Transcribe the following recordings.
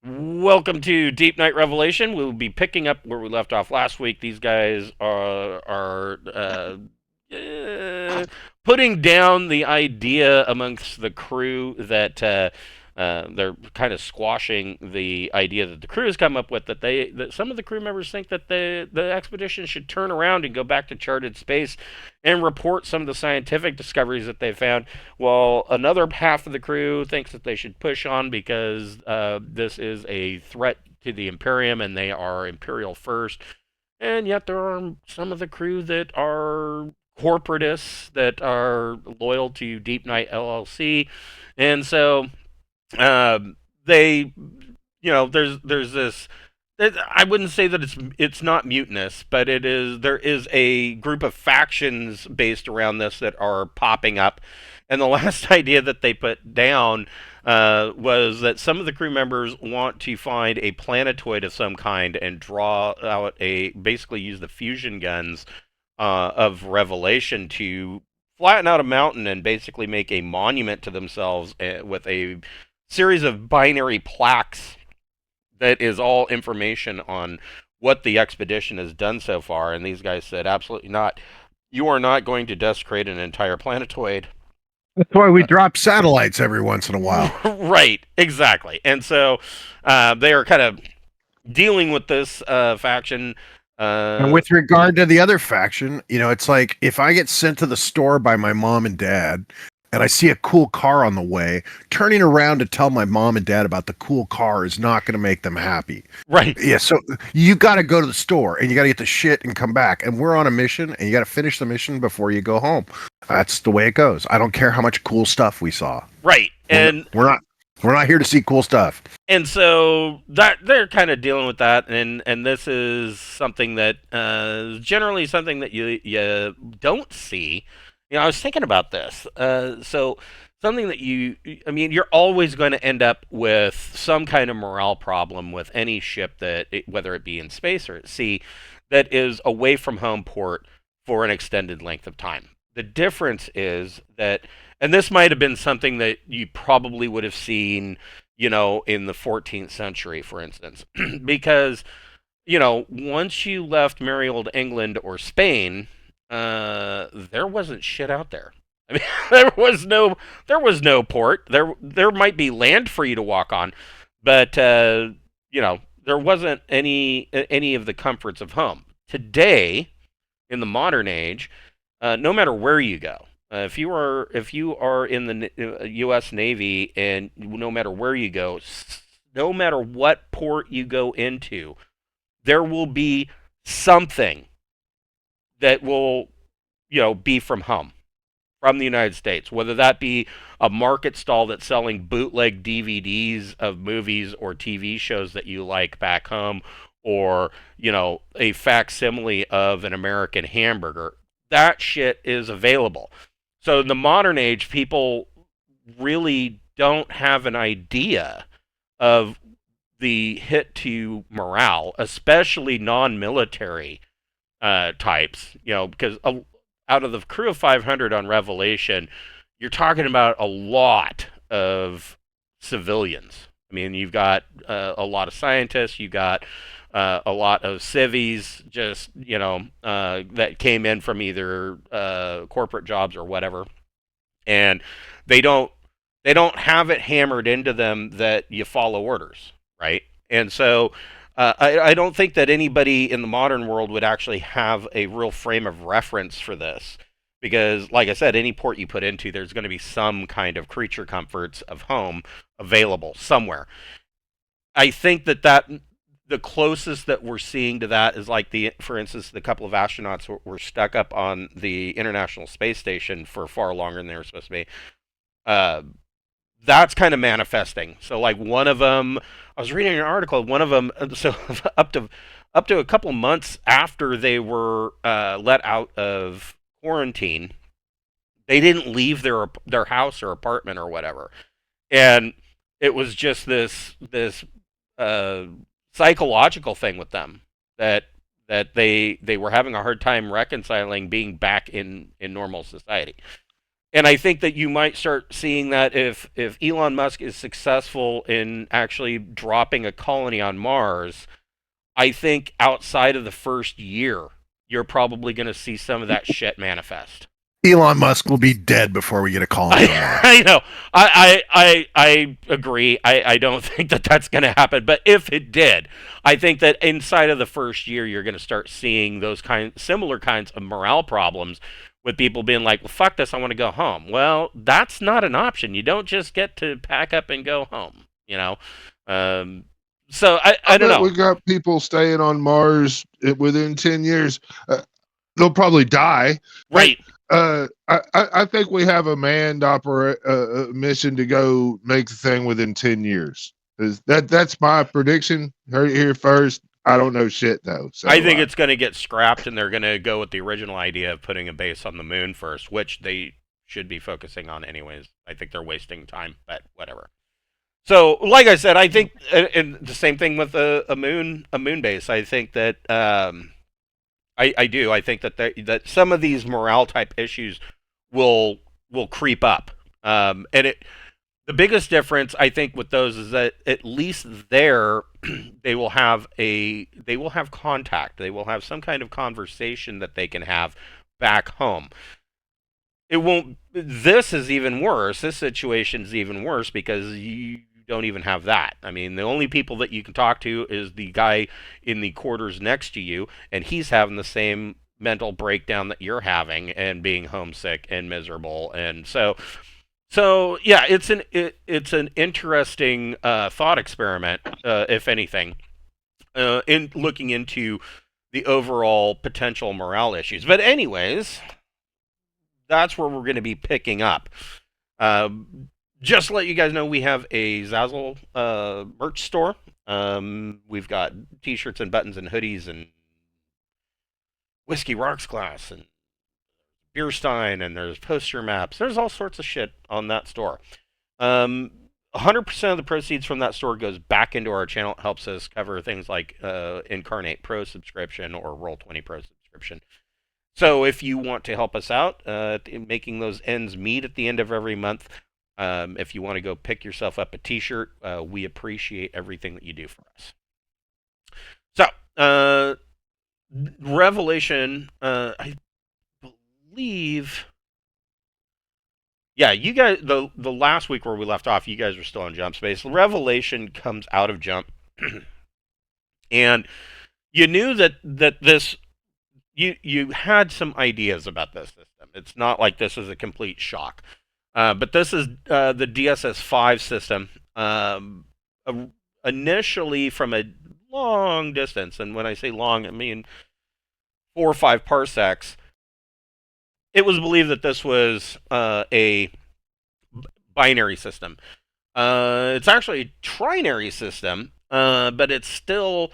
Welcome to Deep Night Revelation. We'll be picking up where we left off last week. These guys are putting down the idea amongst the crew that they're kind of squashing the idea that the crew has come up with, that some of the crew members think that the expedition should turn around and go back to charted space and report some of the scientific discoveries that they found, while another half of the crew thinks that they should push on because this is a threat to the Imperium and they are Imperial first. And yet there are some of the crew that are corporatists that are loyal to Deep Night LLC. And so they, there's this. I wouldn't say that it's not mutinous, but it is. There is a group of factions based around this that are popping up, and the last idea that they put down was that some of the crew members want to find a planetoid of some kind and draw out basically use the fusion guns of Revelation to flatten out a mountain and basically make a monument to themselves with a series of binary plaques that is all information on what the expedition has done so far. And these guys said, absolutely not. You are not going to desecrate an entire planetoid. That's why we drop satellites every once in a while. Right, exactly. And so they are kind of dealing with this faction. And with regard to the other faction, it's like if I get sent to the store by my mom and dad and I see a cool car on the way, turning around to tell my mom and dad about the cool car is not going to make them happy. Right. Yeah, so you got to go to the store and you got to get the shit and come back. And we're on a mission and you got to finish the mission before you go home. That's the way it goes. I don't care how much cool stuff we saw. Right. And we're not here to see cool stuff. And so that they're kind of dealing with that, and this is something that generally something that you don't see. I was thinking about this. So something that you're always going to end up with some kind of morale problem with any ship whether it be in space or at sea, that is away from home port for an extended length of time. The difference is that, and this might have been something that you probably would have seen, in the 14th century, for instance, because, once you left merry old England or Spain, there wasn't shit out there. I mean, there was no port. There might be land for you to walk on, but there wasn't any of the comforts of home. Today, in the modern age, no matter where you go, if you are in the U.S. Navy, and no matter where you go, no matter what port you go into, there will be something that will be from home, from the United States, whether that be a market stall that's selling bootleg DVDs of movies or TV shows that you like back home, or a facsimile of an American hamburger. That shit is available. So in the modern age, people really don't have an idea of the hit to morale, especially non-military types. Because out of the crew of 500 on Revelation, you're talking about a lot of civilians. I mean, you've got a lot of scientists. You got a lot of civies, just that came in from either corporate jobs or whatever, and they don't have it hammered into them that you follow orders, right? And so I don't think that anybody in the modern world would actually have a real frame of reference for this. Because, like I said, any port you put into, there's going to be some kind of creature comforts of home available somewhere. I think that the closest that we're seeing to that is like for instance, the couple of astronauts were stuck up on the International Space Station for far longer than they were supposed to be. That's kind of manifesting. So, like one of them, I was reading an article. One of them, so up to a couple months after they were let out of quarantine, they didn't leave their house or apartment or whatever, and it was just this psychological thing with them that they were having a hard time reconciling being back in normal society. And I think that you might start seeing that if Elon Musk is successful in actually dropping a colony on Mars, I think outside of the first year, you're probably going to see some of that shit manifest. Elon Musk will be dead before we get a colony on Mars. I know. I agree. I don't think that that's going to happen. But if it did, I think that inside of the first year, you're going to start seeing those similar kinds of morale problems with people being like, well, fuck this, I want to go home. Well, that's not an option. You don't just get to pack up and go home, you know? Um, so I I don't bet know. we got people staying on Mars within 10 years. They'll probably die, but Right. I think we have a manned mission to go make the thing within 10 years. That's my prediction. Heard it here first. I don't know shit though. I So think it's going to get scrapped, and they're going to go with the original idea of putting a base on the moon first, which they should be focusing on anyways. I think they're wasting time, but whatever. So, like I said, I think, and the same thing with a moon base. I think that I do. I think that that some of these morale type issues will creep up, and the biggest difference I think with those is that at least there they will have contact. They will have some kind of conversation that they can have back home. It won't. This is even worse. This situation is even worse because you don't even have that. I mean, the only people that you can talk to is the guy in the quarters next to you, and he's having the same mental breakdown that you're having and being homesick and miserable. And so yeah, it's an interesting thought experiment, if anything, in looking into the overall potential morale issues. But anyways, that's where we're going to be picking up. Uh, just to let you guys know, we have a Zazzle merch store. We've got T-shirts and buttons and hoodies and whiskey rocks glass and beer stein, and there's poster maps. There's all sorts of shit on that store. 100% of the proceeds from that store goes back into our channel. It helps us cover things like Incarnate Pro subscription or Roll20 Pro subscription. So if you want to help us out in making those ends meet at the end of every month, if you want to go pick yourself up a T-shirt, we appreciate everything that you do for us. So, Revelation, I believe, yeah, you guys, the last week where we left off, you guys were still on Jump Space. Revelation comes out of Jump, and you knew that this you had some ideas about this system. It's not like this is a complete shock. But this is the DSS-5 system. Initially, from a long distance, and when I say long, I mean 4 or 5 parsecs, it was believed that this was a binary system. It's actually a trinary system, but it's still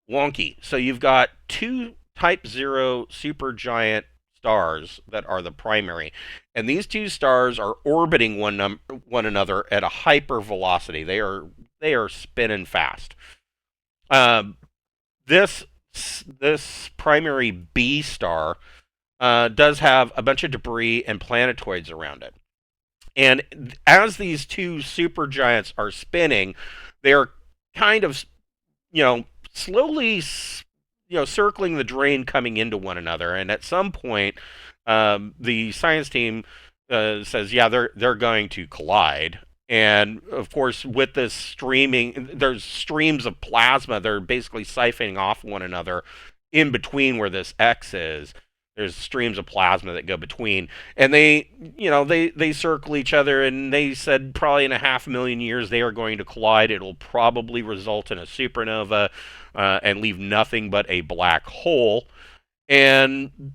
wonky. So you've got 2 Type 0 supergiant stars that are the primary, and these 2 stars are orbiting one another at a hyper velocity. They are spinning fast. This primary B star does have a bunch of debris and planetoids around it, and as these 2 supergiants are spinning, they are kind of slowly circling the drain, coming into one another. And at some point, the science team says, yeah, they're going to collide. And of course, with this streaming, there's streams of plasma. They're basically siphoning off one another in between where this X is. There's streams of plasma that go between, and they circle each other. And they said probably in 500,000 years they are going to collide. It'll probably result in a supernova and leave nothing but a black hole. And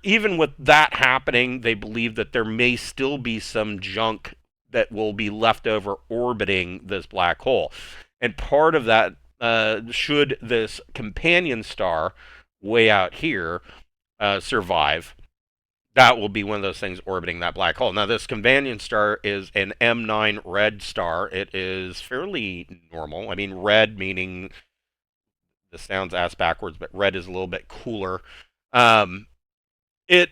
even with that happening, they believe that there may still be some junk that will be left over orbiting this black hole. And part of that, should this companion star way out here survive, that will be one of those things orbiting that black hole. Now, this companion star is an M9 red star. It is fairly normal. I mean, red meaning, this sounds ass backwards, but red is a little bit cooler. It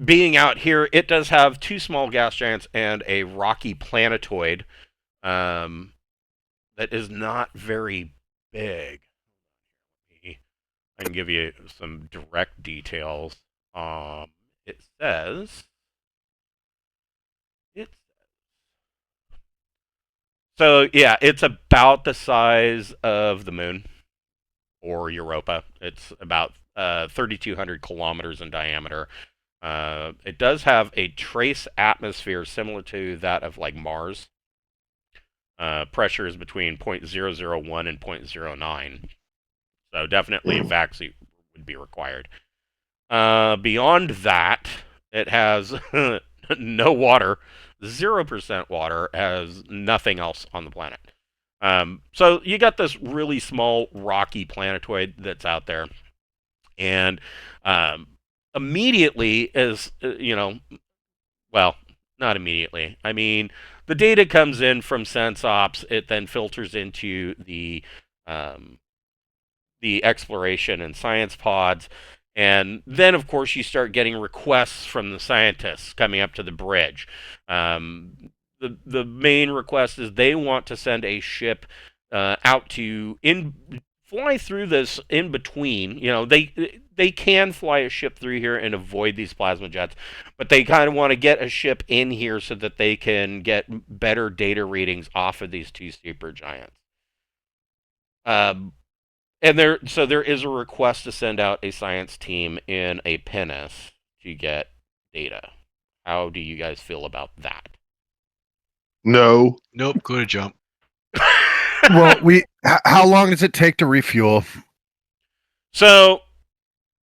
being out here, it does have 2 small gas giants and a rocky planetoid that is not very big. I can give you some direct details. It says it's so yeah, it's about the size of the moon or Europa. It's about 3,200 kilometers in diameter. It does have a trace atmosphere similar to that of like Mars. Pressure is between 0.001 and 0.09. So definitely a vaccine would be required. Beyond that, it has no water, 0% water, has nothing else on the planet. So you got this really small rocky planetoid that's out there, and immediately as well, not immediately. I mean, the data comes in from SenseOps. It then filters into the exploration and science pods. And then, of course, you start getting requests from the scientists coming up to the bridge. The main request is they want to send a ship out to fly through this in between. They can fly a ship through here and avoid these plasma jets, but they kind of want to get a ship in here so that they can get better data readings off of these 2 super giants. And there is a request to send out a science team in a pinnace to get data. How do you guys feel about that? No. Nope. Go to jump. Well, how long does it take to refuel? So,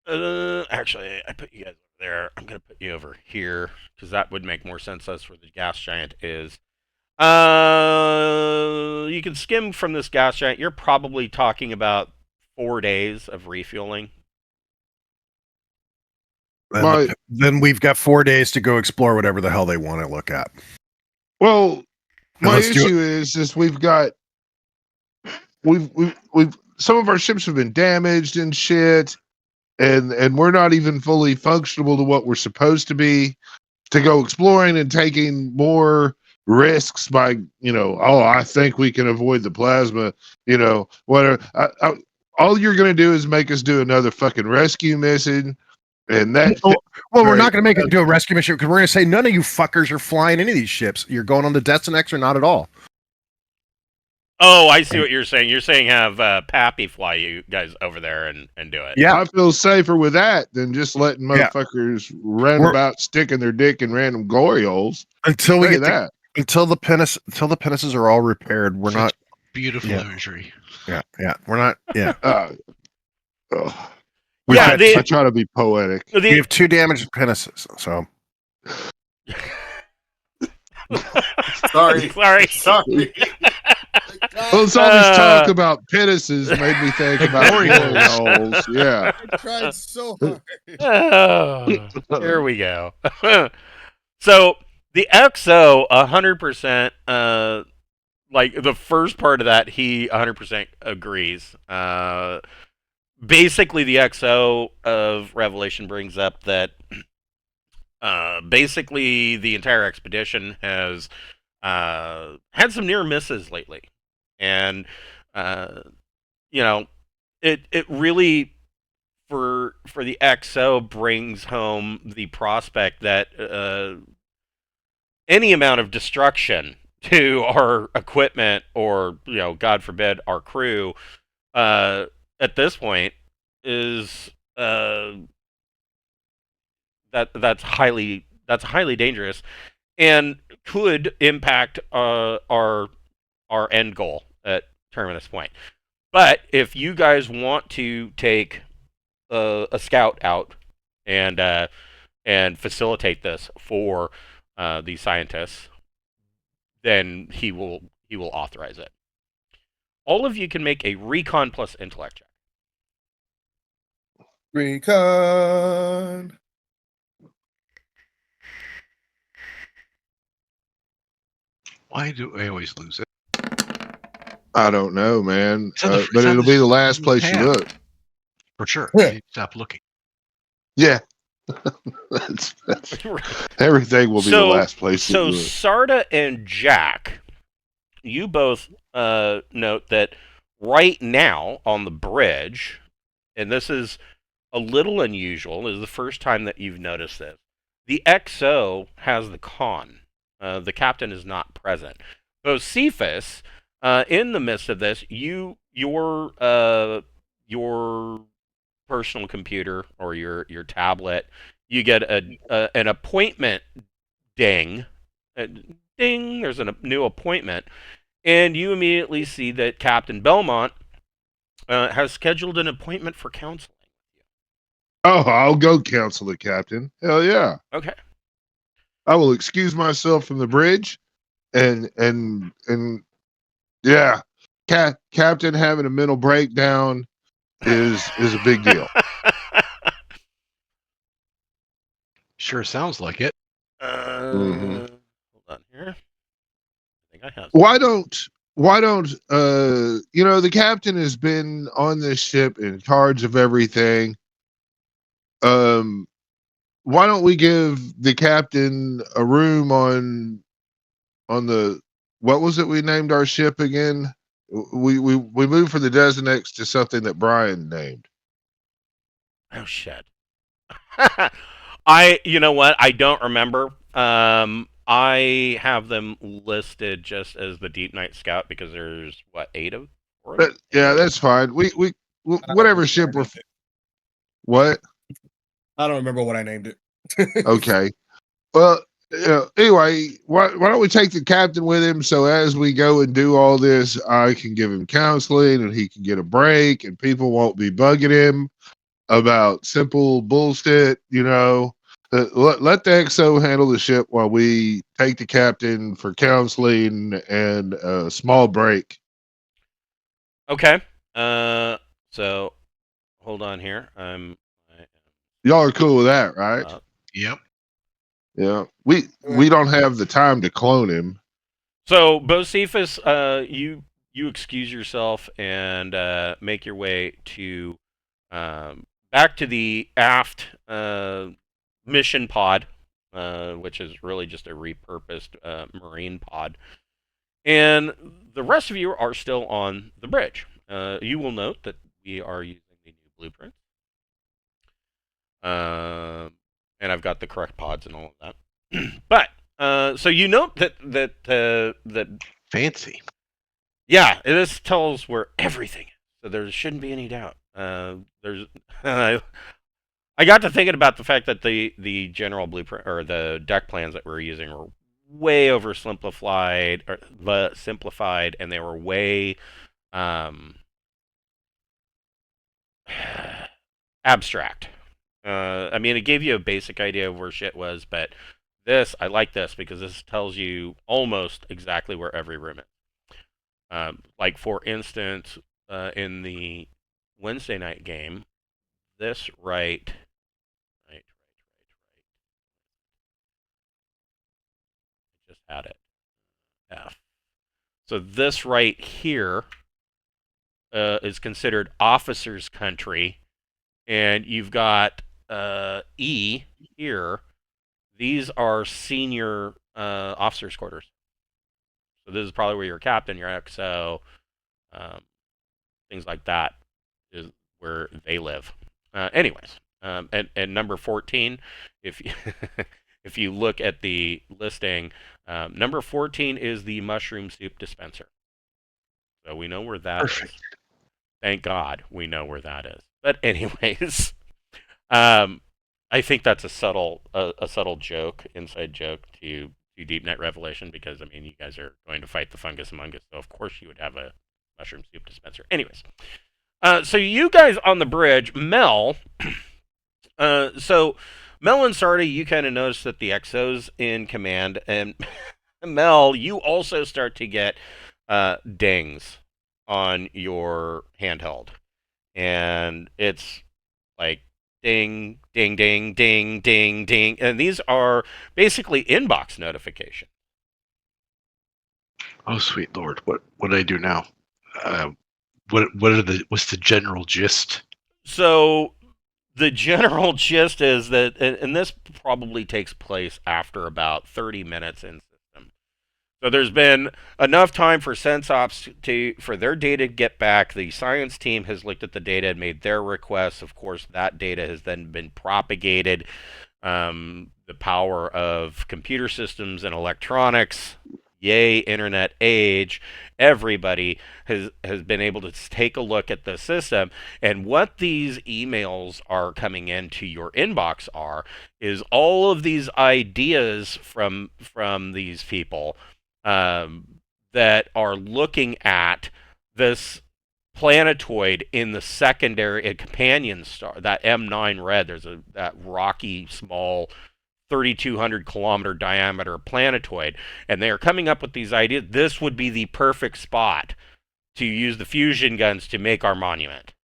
actually, I put you guys over there. I'm going to put you over here because that would make more sense as where the gas giant is. You can skim from this gas giant. You're probably talking about 4 days of refueling. Then we've got 4 days to go explore whatever the hell they want to look at. Well, my Let's do issue is we've some of our ships have been damaged and shit, and we're not even fully functional to what we're supposed to be to go exploring and taking more risks by I think we can avoid the plasma, whatever. All you're going to do is make us do another fucking rescue mission. And that. Well, we're not going to make it do a rescue mission because we're going to say none of you fuckers are flying any of these ships. You're going on the Destinex or not at all. Oh, I see what you're saying. You're saying have Pappy fly you guys over there and do it. Yeah. I feel safer with that than just letting motherfuckers run about sticking their dick in random glory holes. Until we get that. Until the pinnaces are all repaired, we're not. Beautiful imagery. Yeah. We're not. Yeah. I try to be poetic. We have 2 damaged pinnaces, so. Sorry. Well, it's all this talk about pinnaces made me think about glory holes. Yeah. I tried so hard. Here we go. So the XO 100%. Like the first part of that, he 100% agrees. Basically, the XO of Revelation brings up that basically the entire expedition has had some near misses lately, and it really for the XO brings home the prospect that any amount of destruction to our equipment or God forbid our crew at this point is that's highly dangerous and could impact our end goal at Terminus Point. But if you guys want to take a scout out and facilitate this for the scientists, then he will authorize it. All of you can make a recon plus intellect check. Recon. Why do I always lose it? I don't know, man. It's But on it'll the be the last place you tab. look. For sure. Yeah. You stop looking. Yeah. That's everything will be the last place. So Sarda and Jack, you both note that right now on the bridge, and this is a little unusual, this is the first time that you've noticed this. The XO has the con. The captain is not present. Bocephus, in the midst of this, your personal computer or your tablet, you get an appointment ding. Ding, there's a new appointment. And you immediately see that Captain Belmont has scheduled an appointment for counseling. Oh, I'll go counsel the captain. Hell yeah. Okay. I will excuse myself from the bridge and yeah. Captain having a mental breakdown is a big deal. Sure sounds like it. Hold on here. I think I have. Why don't the captain has been on this ship in charge of everything. Why don't we give the captain a room on the, what was it we named our ship again? We moved from the Designex to something that Brian named. Oh shit. You know what? I don't remember. I have them listed just as the Deepnight Scout because there's what, 8 of them? Yeah, that's fine. We whatever ship we're. What? I don't remember what I named it. Okay. Well, anyway, why don't we take the captain with him, so as we go and do all this, I can give him counseling and he can get a break and people won't be bugging him about simple bullshit, let the XO handle the ship while we take the captain for counseling and a small break. Okay. So hold on here. Y'all are cool with that, right? Yep. Yeah. We don't have the time to clone him. So Bocephus, you excuse yourself and make your way to back to the aft mission pod, which is really just a repurposed marine pod. And the rest of you are still on the bridge. You will note that we are using the new blueprint. And I've got the correct pods and all of that. But so you note that Fancy. yeah, this tells where everything is, so there shouldn't be any doubt. There's I got to thinking about the fact that the general blueprint or the deck plans that we're using were way oversimplified, simplified, and they were way abstract. I mean, it gave you a basic idea of where shit was, but I like this because this tells you almost exactly where every room is. Like, for instance, in the Wednesday night game, this right. I just had it. F. So this right here is considered officers' country, and you've got E here. These are senior officers' quarters. So this is probably where your captain, your XO, things like that is where they live. Anyways, and number 14, if you if you look at the listing, number 14 is the mushroom soup dispenser. So we know where that is. Thank God we know where that is. But anyways, I think that's a subtle joke, inside joke to Deepnight Revelation, because I mean you guys are going to fight the fungus among us, so of course you would have a mushroom soup dispenser. Anyways, so you guys on the bridge, Mel. So Mel and Sardi, you kind of notice that the XO's in command, and Mel, you also start to get dings on your handheld, and it's like ding, ding, ding, ding, ding, ding, and these are basically inbox notifications. Oh, sweet Lord! What do I do now? What's the general gist? So the general gist is that, and this probably takes place after about 30 minutes in system. So there's been enough time for SensOps for their data to get back. The science team has looked at the data and made their requests. Of course, that data has then been propagated. The power of computer systems and electronics, yay, internet age, everybody has been able to take a look at the system. And what these emails are coming into your inbox is all of these ideas from these people that are looking at this planetoid in the secondary companion star, that M9 red. There's that rocky, small, 3,200 kilometer diameter planetoid, and they are coming up with these ideas. This would be the perfect spot to use the fusion guns to make our monument.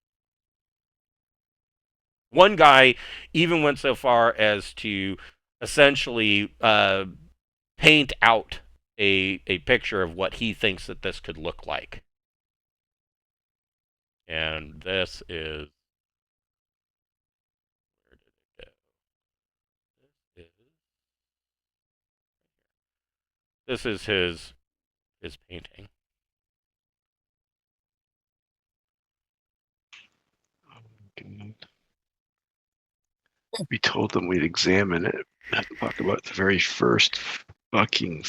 One guy even went so far as to essentially paint out a picture of what he thinks that this could look like. And this is, where did it go? This is his painting. We told them we'd examine it. Not to talk about the very first fucking.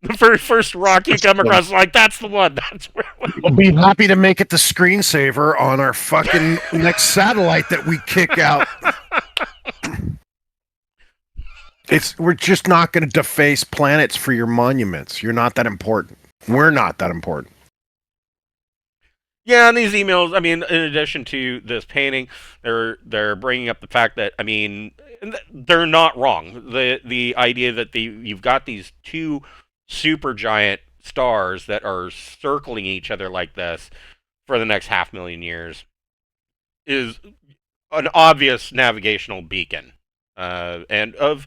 The very first rock you come across, like, that's the one. That's where. I'll be happy to make it the screensaver on our fucking next satellite that we kick out. We're just not going to deface planets for your monuments. You're not that important. We're not that important. Yeah, and these emails, I mean, in addition to this painting, they're bringing up the fact that, I mean, they're not wrong. The idea that you've got these two supergiant stars that are circling each other like this for the next 500,000 years is an obvious navigational beacon, and of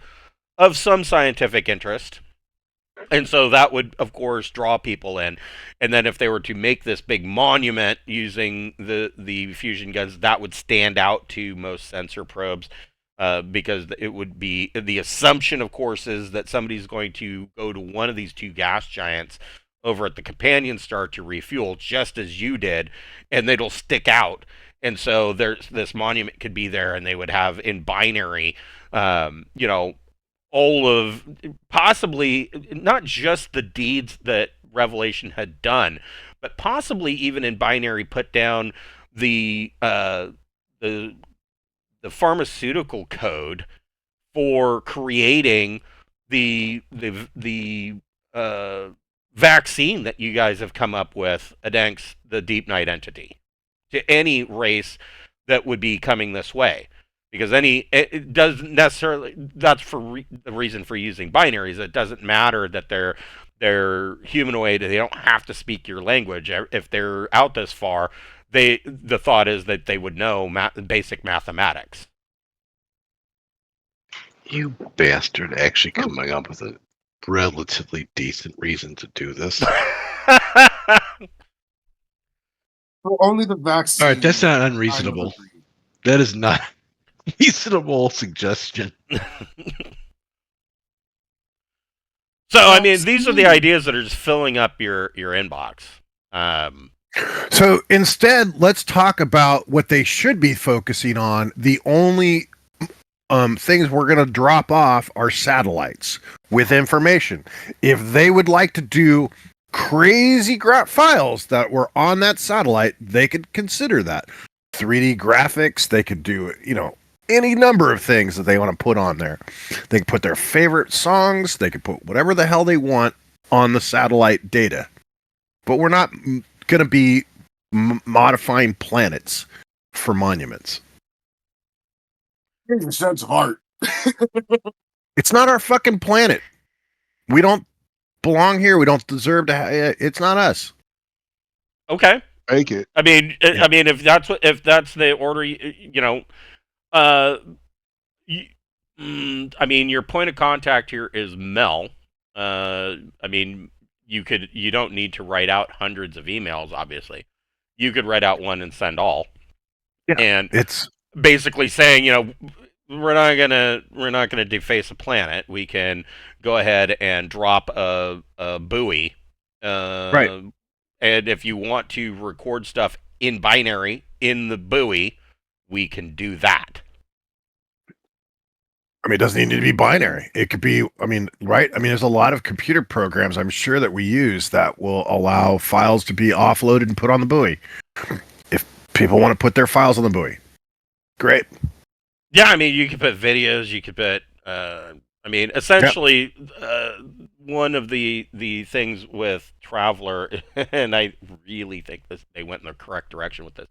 some scientific interest. And so that would, of course, draw people in. And then if they were to make this big monument using the fusion guns, that would stand out to most sensor probes, because it would be, the assumption, of course, is that somebody's going to go to one of these two gas giants over at the companion star to refuel, just as you did, and it'll stick out. And so this monument could be there, and they would have in binary, all of, possibly not just the deeds that Revelation had done, but possibly even in binary put down the pharmaceutical code for creating the vaccine that you guys have come up with against the Deepnight entity, to any race that would be coming this way. Because it doesn't necessarily, that's for the reason for using binaries. It doesn't matter that they're humanoid. They don't have to speak your language. If they're out this far, the thought is that they would know basic mathematics. You bastard actually coming up with a relatively decent reason to do this. Well, only the vaccine. All right, that's not unreasonable. That is not reasonable suggestion. So, I mean, these are the ideas that are just filling up your inbox. So instead, let's talk about what they should be focusing on. The only things we're going to drop off are satellites with information. If they would like to do crazy files that were on that satellite, they could consider that. 3D graphics, they could do, any number of things that they want to put on there. They can put their favorite songs, they could put whatever the hell they want on the satellite data. But we're not going to be modifying planets for monuments. Here's a sense of heart. It's not our fucking planet. We don't belong here. We don't deserve to it's not us. Okay. Make it. I mean, if that's the order, I mean, your point of contact here is Mel. I mean, you don't need to write out hundreds of emails, obviously. You could write out one and send all. Yeah, And basically saying, we're not gonna deface a planet. We can go ahead and drop a buoy, Right. and if you want to record stuff in binary in the buoy, we can do that. I mean, it doesn't need to be binary. It could be, I mean, right? I mean, there's a lot of computer programs I'm sure that we use that will allow files to be offloaded and put on the buoy. If people want to put their files on the buoy, great. Yeah, I mean, you could put videos. You could put. I mean, essentially, one of the things with Traveler, and I really think they went in the correct direction with this.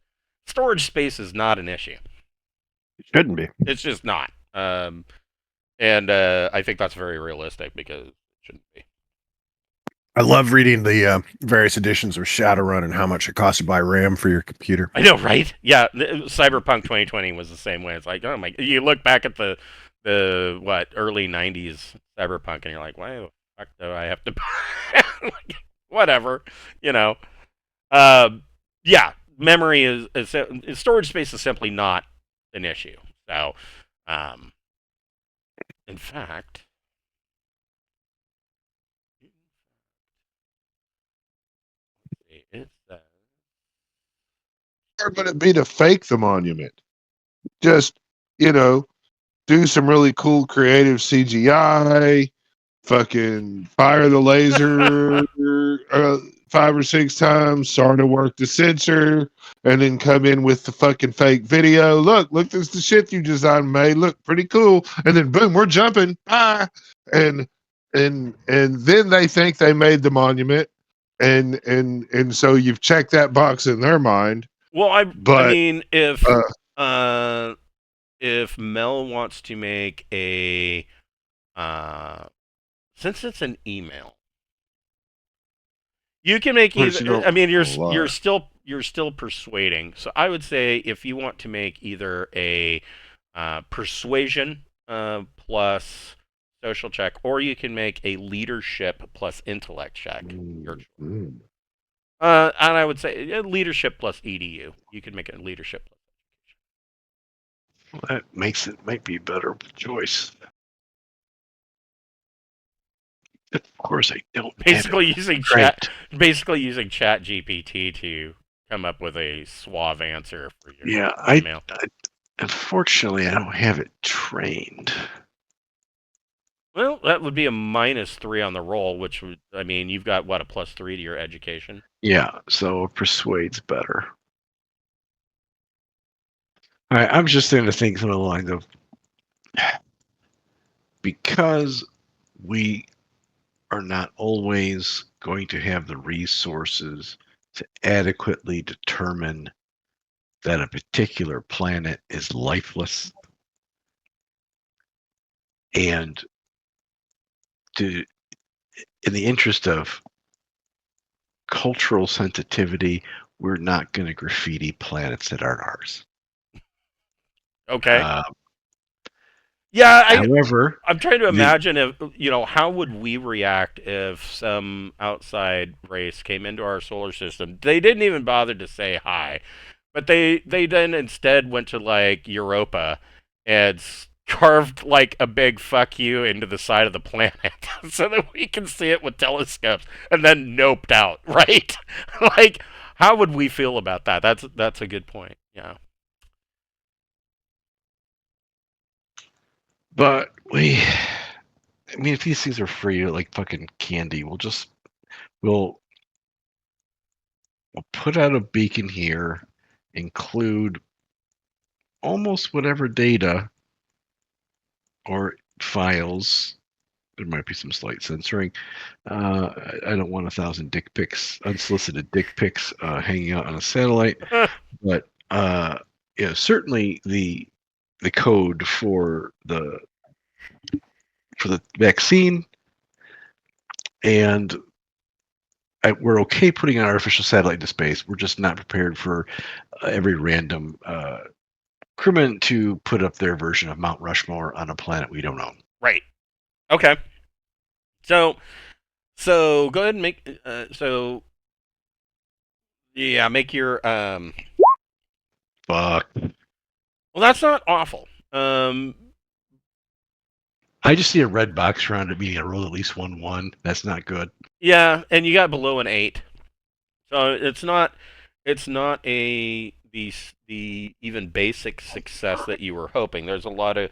Storage space is not an issue. It shouldn't be. It's just not. And I think that's very realistic because it shouldn't be. I love reading the various editions of Shadowrun and how much it costs to buy RAM for your computer. I know, right? Yeah, Cyberpunk 2020 was the same way. It's like, oh my! You look back at the early 90s Cyberpunk, and you're like, why the fuck do I have to? Like, whatever, you know. Yeah, memory is storage space is simply not an issue. So, in fact. It's hard would it be to fake the monument? Just, you know, do some really cool creative CGI, fucking fire the laser 5 or 6 times, start to work the sensor, and then come in with the fucking fake video. Look, this is the shit you designed, made. Look, pretty cool. And then boom, we're jumping. Bye. And then they think they made the monument. And so you've checked that box in their mind. well, I But mean, if Mel wants to make a since it's an email, you can make Which you either. don't I mean, a lot. you're still persuading. So I would say if you want to make either a persuasion plus social check, or you can make a leadership plus intellect check. Your choice. Mm. And I would say leadership plus edu. You could make it leadership plus education. That makes it might be a better choice. Of course, I don't. Basically using Cranked. basically using Chat GPT to come up with a suave answer for your Yeah, email. Unfortunately, I don't have it trained. Well, that would be a -3 on the roll, which would, I mean, you've got what, a +3 to your education. Yeah, so persuades better. All right, I'm just going to think something along the because we are not always going to have the resources to adequately determine that a particular planet is lifeless, and to, in the interest of cultural sensitivity, we're not going to graffiti planets that aren't ours. Okay. Yeah, However, I'm trying to imagine if, how would we react if some outside race came into our solar system? They didn't even bother to say hi, but they then instead went to like Europa and carved like a big fuck you into the side of the planet so that we can see it with telescopes, and then noped out, right? Like, how would we feel about that? That's a good point. Yeah. but I mean, if these things are free, like fucking candy, we'll put out a beacon here, include almost whatever data or files. There might be some slight censoring. I don't want 1,000 dick pics, unsolicited dick pics, hanging out on a satellite. But certainly the code for the vaccine, and we're okay putting an artificial satellite into space. We're just not prepared for every random crewman to put up their version of Mount Rushmore on a planet we don't own. Right. Okay. So go ahead and make make your Fuck. Well, that's not awful. I just see a red box around it being a roll at least 1-1. That's not good. Yeah, and you got below an 8, so it's not the even basic success that you were hoping. There's a lot of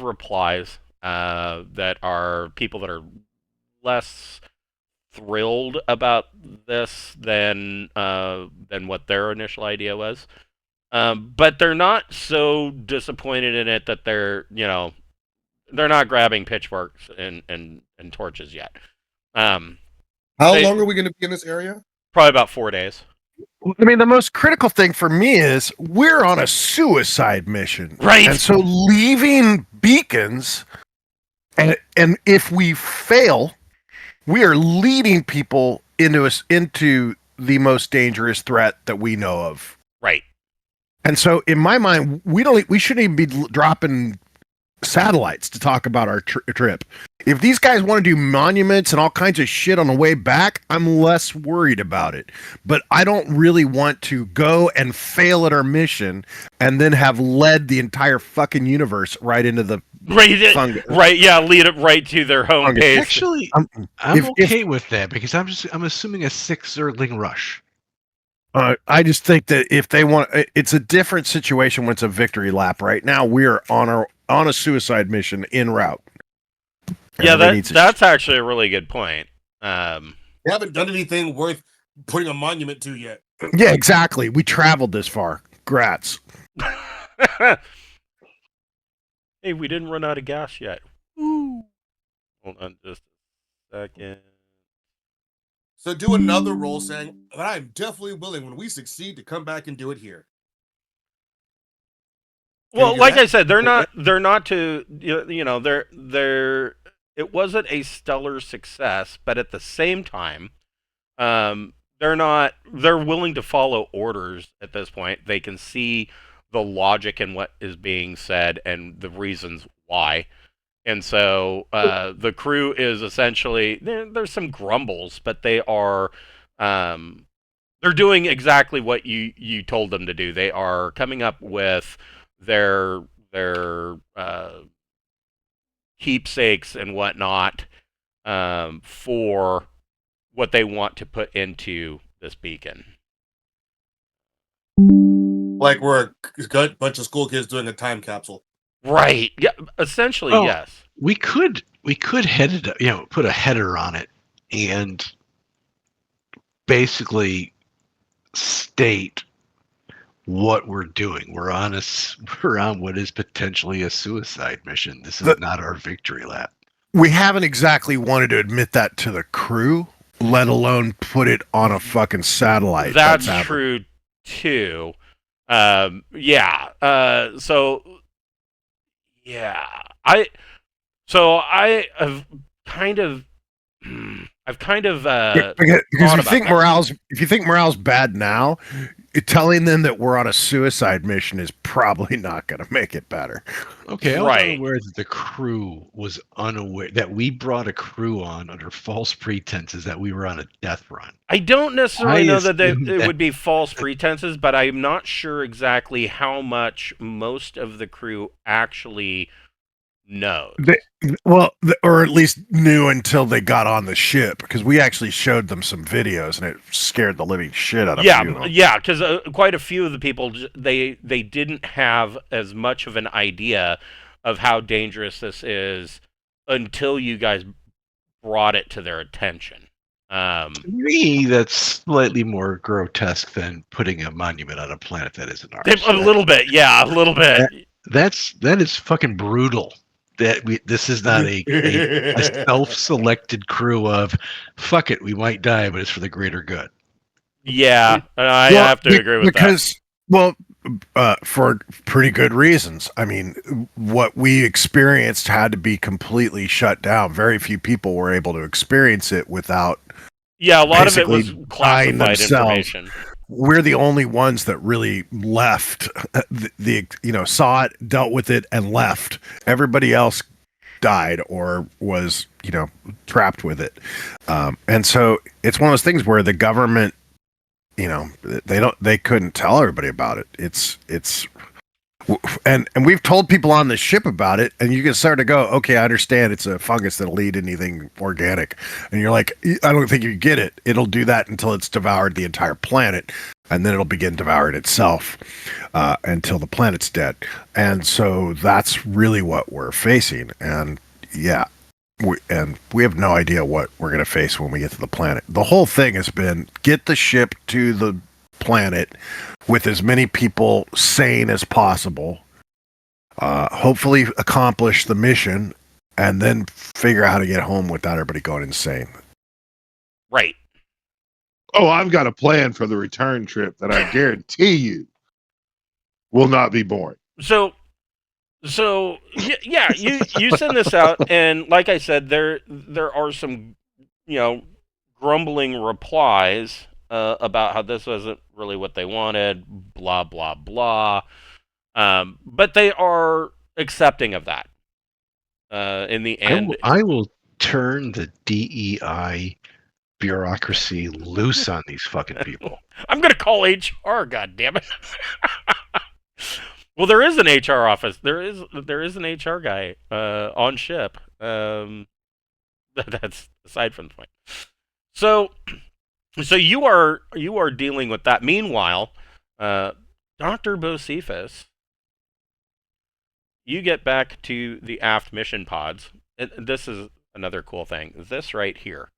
replies that are people that are less thrilled about this than what their initial idea was. But they're not so disappointed in it that they're not grabbing pitchforks and torches yet. How They long are we going to be in this area? probably about 4 days. I mean, the most critical thing for me is we're on a suicide mission. Right. And so leaving beacons, and if we fail, we are leading people into the most dangerous threat that we know of. Right. And so in my mind, we shouldn't even be dropping satellites to talk about our trip. If these guys want to do monuments and all kinds of shit on the way back, I'm less worried about it. But I don't really want to go and fail at our mission and then have led the entire fucking universe right into the fungus. Right, yeah, lead it right to their home Fungus. page. Actually, I'm okay with that because I'm assuming a 6 Zergling rush. I just think that if they want, it's a different situation when it's a victory lap. Right now, we're on a suicide mission en route. Yeah, that's actually a really good point. We haven't done anything worth putting a monument to yet. Yeah, exactly. We traveled this far. Grats. Hey, we didn't run out of gas yet. Woo. Hold on just a second. So do another roll saying that I'm definitely willing when we succeed to come back and do it here. Well, like I said, they're not to they're it wasn't a stellar success, but at the same time, they're willing to follow orders at this point. They can see the logic in what is being said and the reasons why. And so the crew is essentially there's some grumbles, but they're doing exactly what you told them to do. They are coming up with their keepsakes and whatnot for what they want to put into this beacon. Like we're a bunch of school kids doing a time capsule. Right. Yeah. Essentially, yes. We could head it, put a header on it and basically state what we're doing. We're on what is potentially a suicide mission. This is not our victory lap. We haven't exactly wanted to admit that to the crew, let alone put it on a fucking satellite. That's true too. Yeah. I have kind of because if you think morale's bad now, telling them that we're on a suicide mission is probably not going to make it better. Okay, I was unaware that the crew was unaware that we brought a crew on under false pretenses that we were on a death run. I don't necessarily know that it would be false pretenses, but I'm not sure exactly how much most of the crew actually knows. Or at least knew until they got on the ship, because we actually showed them some videos and it scared the living shit out of them. Yeah, because quite a few of the people, they didn't have as much of an idea of how dangerous this is until you guys brought it to their attention. To me, that's slightly more grotesque than putting a monument on a planet that isn't ours. A little bit. That is fucking brutal. This is not a self-selected crew of fuck it, we might die, but it's for the greater good. Yeah, I have to agree with that. For pretty good reasons. I mean, what we experienced had to be completely shut down. Very few people were able to experience it without. Yeah, a lot of it was classified information. We're the only ones that really left saw it, dealt with it, and left. Everybody else died or was, trapped with it. And so it's one of those things where the government you know, they couldn't tell everybody about it. And we've told people on the ship about it, and you can start to go, okay, I understand it's a fungus that'll eat anything organic, and you're like, I don't think you get it. It'll do that until it's devoured the entire planet, and then it'll begin devouring itself until the planet's dead. And so that's really what we're facing. And yeah, we have no idea what we're going to face when we get to the planet. The whole thing has been get the ship to the planet with as many people sane as possible, hopefully accomplish the mission, and then figure out how to get home without everybody going insane. Right. Oh, I've got a plan for the return trip that I guarantee you will not be boring. So yeah, you send this out, and like I said, there are some, grumbling replies about how this wasn't really what they wanted, blah blah blah. But they are accepting of that. In the end, I will turn the DEI bureaucracy loose on these fucking people. I'm gonna call HR. God damn it. Well, there is an HR office. There is an HR guy on ship. That's aside from the point. So you are dealing with that. Meanwhile, Dr. Bocephus, you get back to the aft mission pods. This is another cool thing. This right here.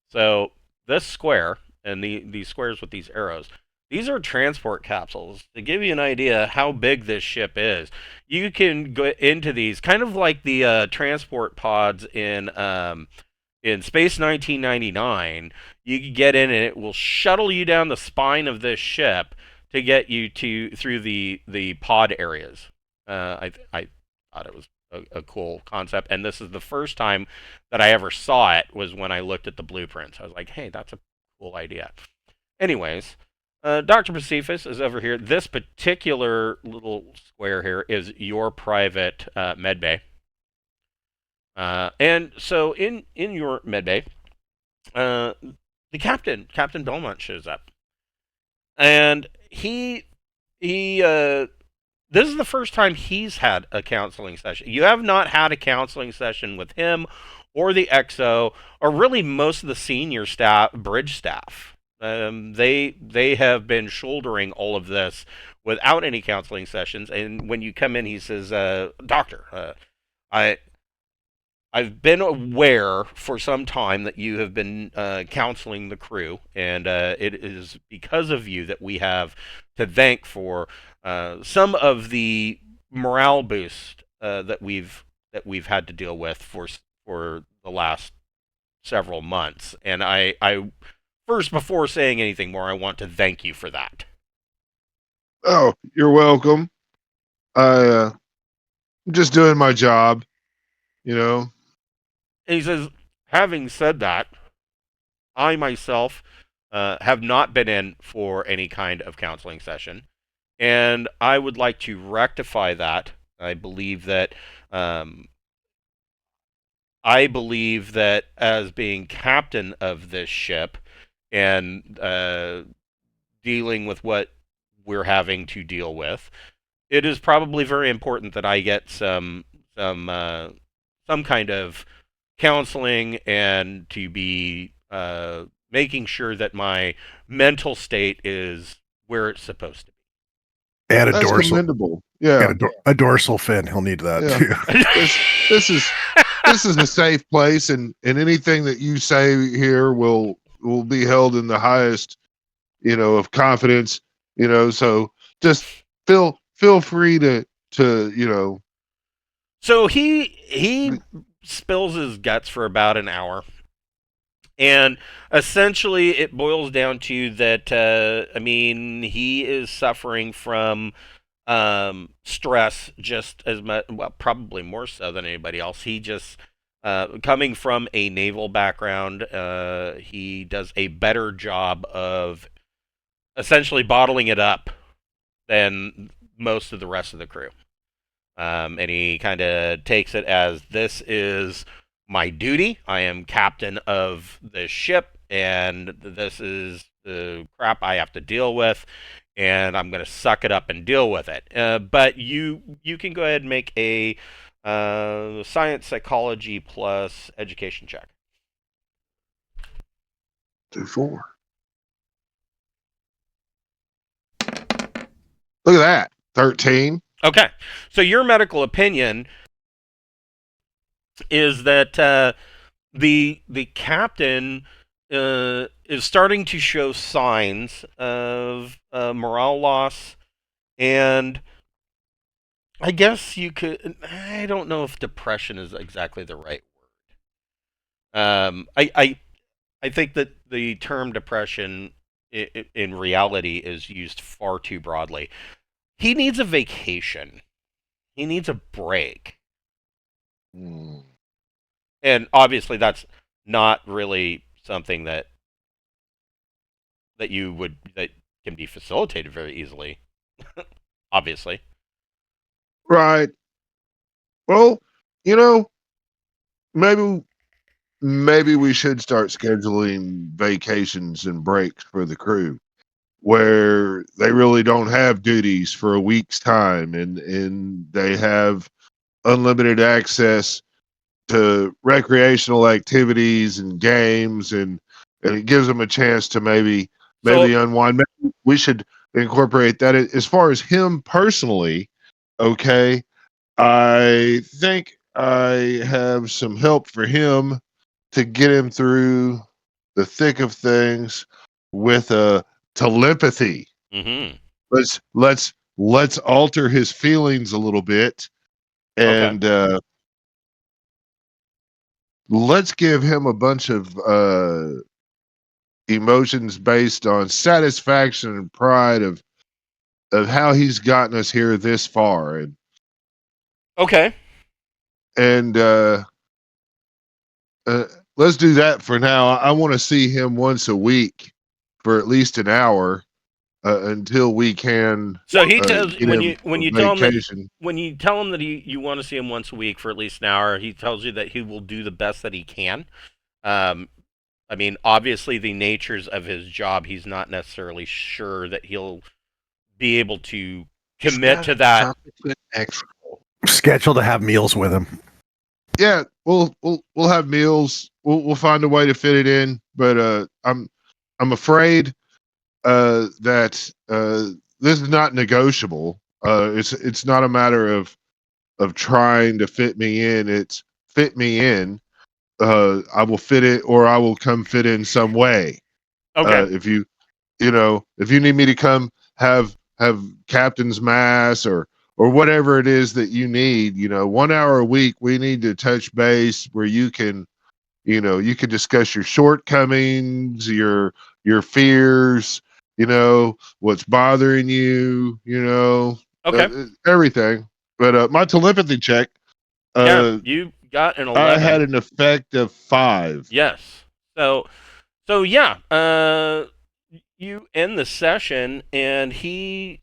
So this square and these squares with these arrows, these are transport capsules. To give you an idea how big this ship is, you can go into these kind of like the transport pods in Space 1999. You can get in and it will shuttle you down the spine of this ship to get you through the pod areas. I thought it was a cool concept, and this is the first time that I ever saw it was when I looked at the blueprints. I was like, hey, that's a cool idea. Anyways, Dr. Pacificus is over here. This particular little square here is your private med bay. And so in your med bay, the Captain Belmont, shows up. And he this is the first time he's had a counseling session. You have not had a counseling session with him or the XO or really most of the senior staff, bridge staff. They have been shouldering all of this without any counseling sessions. And when you come in, he says, "Doctor, I've been aware for some time that you have been counseling the crew, and it is because of you that we have to thank for some of the morale boost that we've had to deal with for the last several months. And I first, before saying anything more, I want to thank you for that." Oh, you're welcome. I'm just doing my job, you know. And he says, having said that, I myself have not been in for any kind of counseling session, and I would like to rectify that. I believe that as being captain of this ship and dealing with what we're having to deal with, it is probably very important that I get some kind of counseling and to be making sure that my mental state is where it's supposed to be. And a That's dorsal, commendable. Yeah, and a dorsal fin. He'll need that Yeah. too. this is a safe place, and anything that you say here will be held in the highest, of confidence. So just feel free to. So he spills his guts for about an hour. And essentially, it boils down to that, he is suffering from stress just as much, well, probably more so than anybody else. He just, coming from a naval background, he does a better job of essentially bottling it up than most of the rest of the crew. And he kind of takes it as, this is my duty. I am captain of this ship, and this is the crap I have to deal with, and I'm going to suck it up and deal with it. But you can go ahead and make a science, psychology plus education check. 2, 4. Look at that. 13. Okay, so your medical opinion is that the captain is starting to show signs of morale loss, and I guess you could. I don't know if depression is exactly the right word. I think that the term depression in reality is used far too broadly. He needs a vacation. He needs a break. Hmm. And obviously that's not really something that that can be facilitated very easily. Obviously. Right. Well, you know, maybe we should start scheduling vacations and breaks for the crew where they really don't have duties for a week's time, and they have unlimited access to recreational activities and games, and it gives them a chance to maybe So unwind. Maybe we should incorporate that. As far as him personally, okay, I think I have some help for him to get him through the thick of things with a telepathy. mhm. Let's alter his feelings a little bit, Okay. and let's give him a bunch of emotions based on satisfaction and pride of how he's gotten us here this far, Okay. and let's do that for now. I want to see him once a week for at least an hour until we can So he tells get him when a you tell him that vacation. when you tell him that you want to see him once a week for at least an hour, he tells you that he will do the best that he can. Um, I mean, obviously, the natures of his job, he's not necessarily sure that he'll be able to He's commit got to a that. competent expert. Schedule to have meals with him. Yeah, we'll have meals. We'll find a way to fit it in, but I'm afraid that this is not negotiable. It's not a matter of trying to fit me in. It's fit me in. I will fit it, or I will come fit in some way. Okay. If if you need me to come have captain's mass or whatever it is that you need, 1 hour a week, we need to touch base where you can discuss your shortcomings, your fears, what's bothering you, Okay. everything. But my telepathy check, Yeah, uh, you got an I 11. had an effect of 5. Yes. So yeah, you end the session, and he's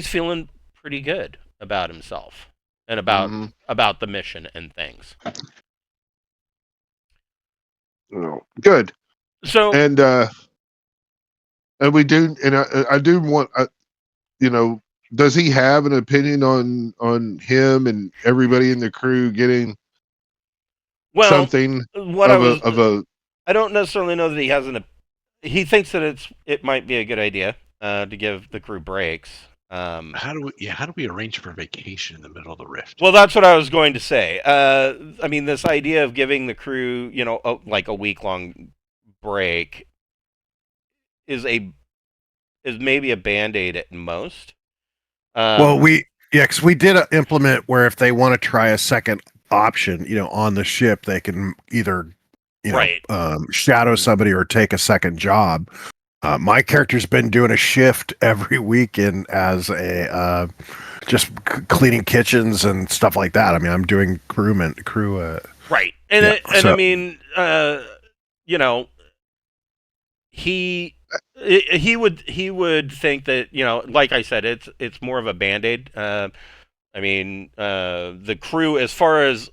feeling pretty good about himself and Mm-hmm. about the mission and things. Good. So And we do, and I do want, does he have an opinion on him and everybody in the crew getting well, something what of a I don't necessarily know that he has he thinks that it might be a good idea to give the crew breaks. How do we arrange for vacation in the middle of the rift? Well, that's what I was going to say. I mean, this idea of giving the crew, like a week long break is maybe a band-aid at most. Well, because we did implement where if they want to try a second option, on the ship, they can either, Right. shadow somebody or take a second job. My character's been doing a shift every weekend as a just cleaning kitchens and stuff like that. I mean, I'm doing crew. Right, and Yeah, I mean, he would think that, like I said, it's more of a band-aid. I mean, the crew, as far as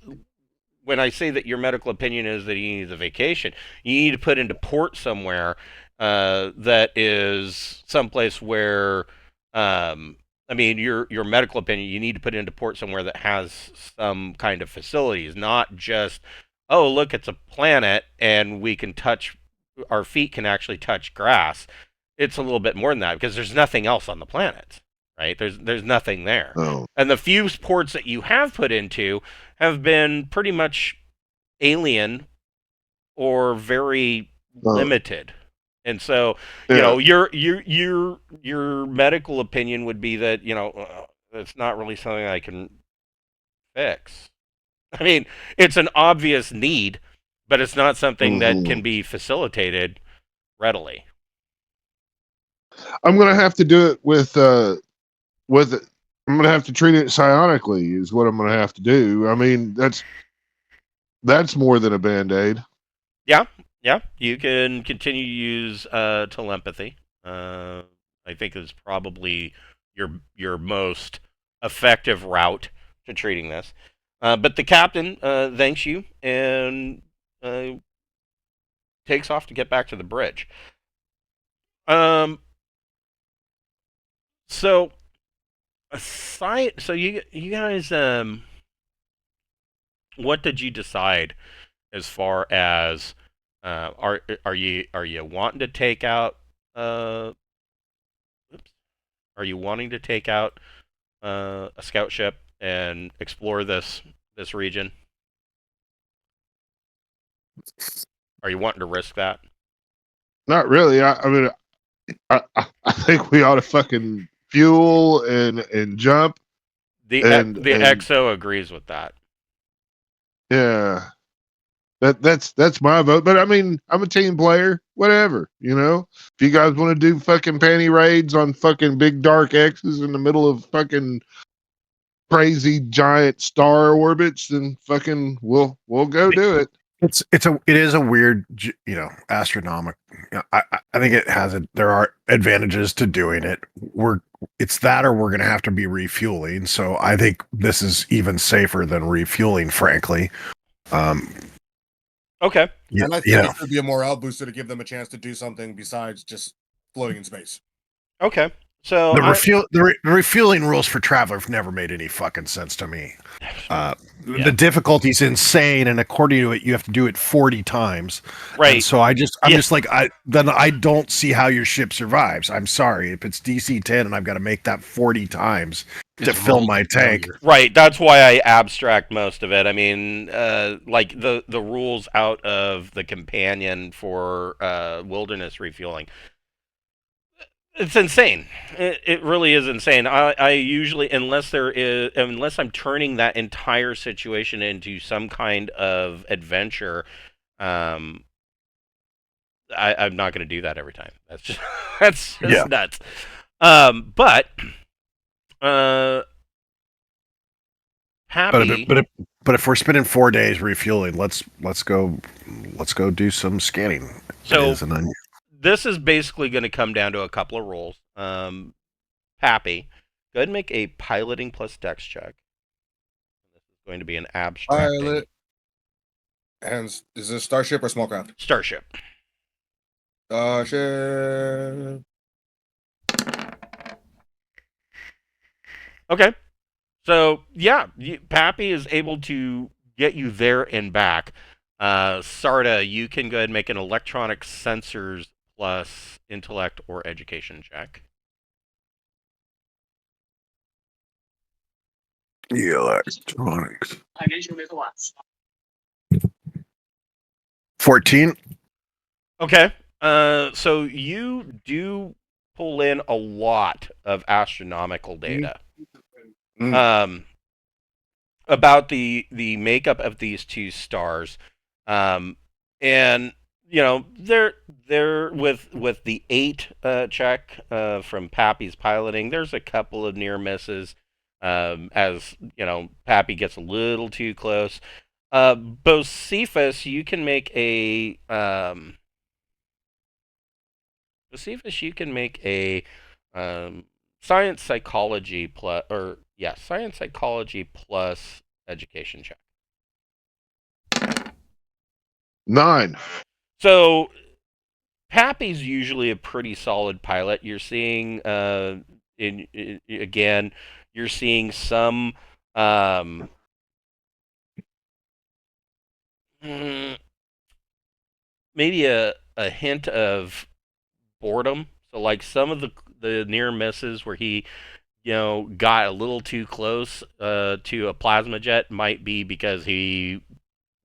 when I say that your medical opinion is that you need a vacation, you need to put into port somewhere that is someplace where, I mean, your medical opinion, you need to put into port somewhere that has some kind of facilities, not just, oh, look, it's a planet and we can touch, our feet can actually touch grass. It's a little bit more than that because there's nothing else on the planet, right? There's nothing there. Oh, And the few ports that you have put into have been pretty much alien or very oh, limited. And so, yeah. your medical opinion would be that, it's not really something I can fix. I mean, it's an obvious need, but it's not something that hmm can be facilitated readily. I'm gonna have to do it with it. I'm gonna have to treat it psionically. Is what I'm gonna have to do. I mean, that's more than a band-aid. Yeah, yeah. You can continue to use telepathy. Uh, I think is probably your most effective route to treating this. But the captain thanks you and uh, takes off to get back to the bridge. Um, so so you guys, what did you decide as far as are you wanting to take out uh oops, are you wanting to take out a scout ship and explore this region? Are you wanting to risk that? Not really. I mean, I think we ought to fucking fuel and jump The and XO agrees with that. yeah. That's my vote. But I mean, I'm a team player. Whatever, you know. If you guys want to do fucking panty raids on fucking big dark X's in the middle of fucking crazy giant star orbits, then fucking we'll go do it. It is a weird, astronomical. I think it has there are advantages to doing it. It's that, or we're going to have to be refueling. So I think this is even safer than refueling, frankly. Um, Okay. yeah, And I think it should be a morale booster to give them a chance to do something besides just floating in space. Okay. So the refueling rules for Traveler have never made any fucking sense to me. Yeah. The difficulty's insane, and according to it, you have to do it 40 times. Right. And so I'm just like, I don't see how your ship survives. I'm sorry, if it's DC 10 and I've got to make that 40 times to fill my tank. Right, that's why I abstract most of it. I mean, like the rules out of the companion for wilderness refueling. It's insane. It really is insane. I usually, unless I'm turning that entire situation into some kind of adventure, um, I'm not going to do that every time. That's just that's just nuts. But happy. But if we're spending 4 days refueling, let's go do some scanning. So this is basically going to come down to a couple of rolls. Happy, go ahead and make a piloting plus dex check. This is going to be an abstracting. Pilot. And is this starship or small craft? Starship. Starship. Okay. So yeah, Pappy is able to get you there and back. Sarda, you can go ahead and make an electronic sensors plus intellect or education check. Electronics. 14. Okay. So you do pull in a lot of astronomical data. About the makeup of these two stars, and they're with the 8 check from Pappy's piloting. There's a couple of near misses, as Pappy gets a little too close. Bocephus, you can make a science psychology plus, science psychology plus education check. 9. So Pappy's usually a pretty solid pilot. You're seeing, again, you're seeing some, mm, maybe a hint of boredom. So like some of the near misses where he got a little too close to a plasma jet might be because he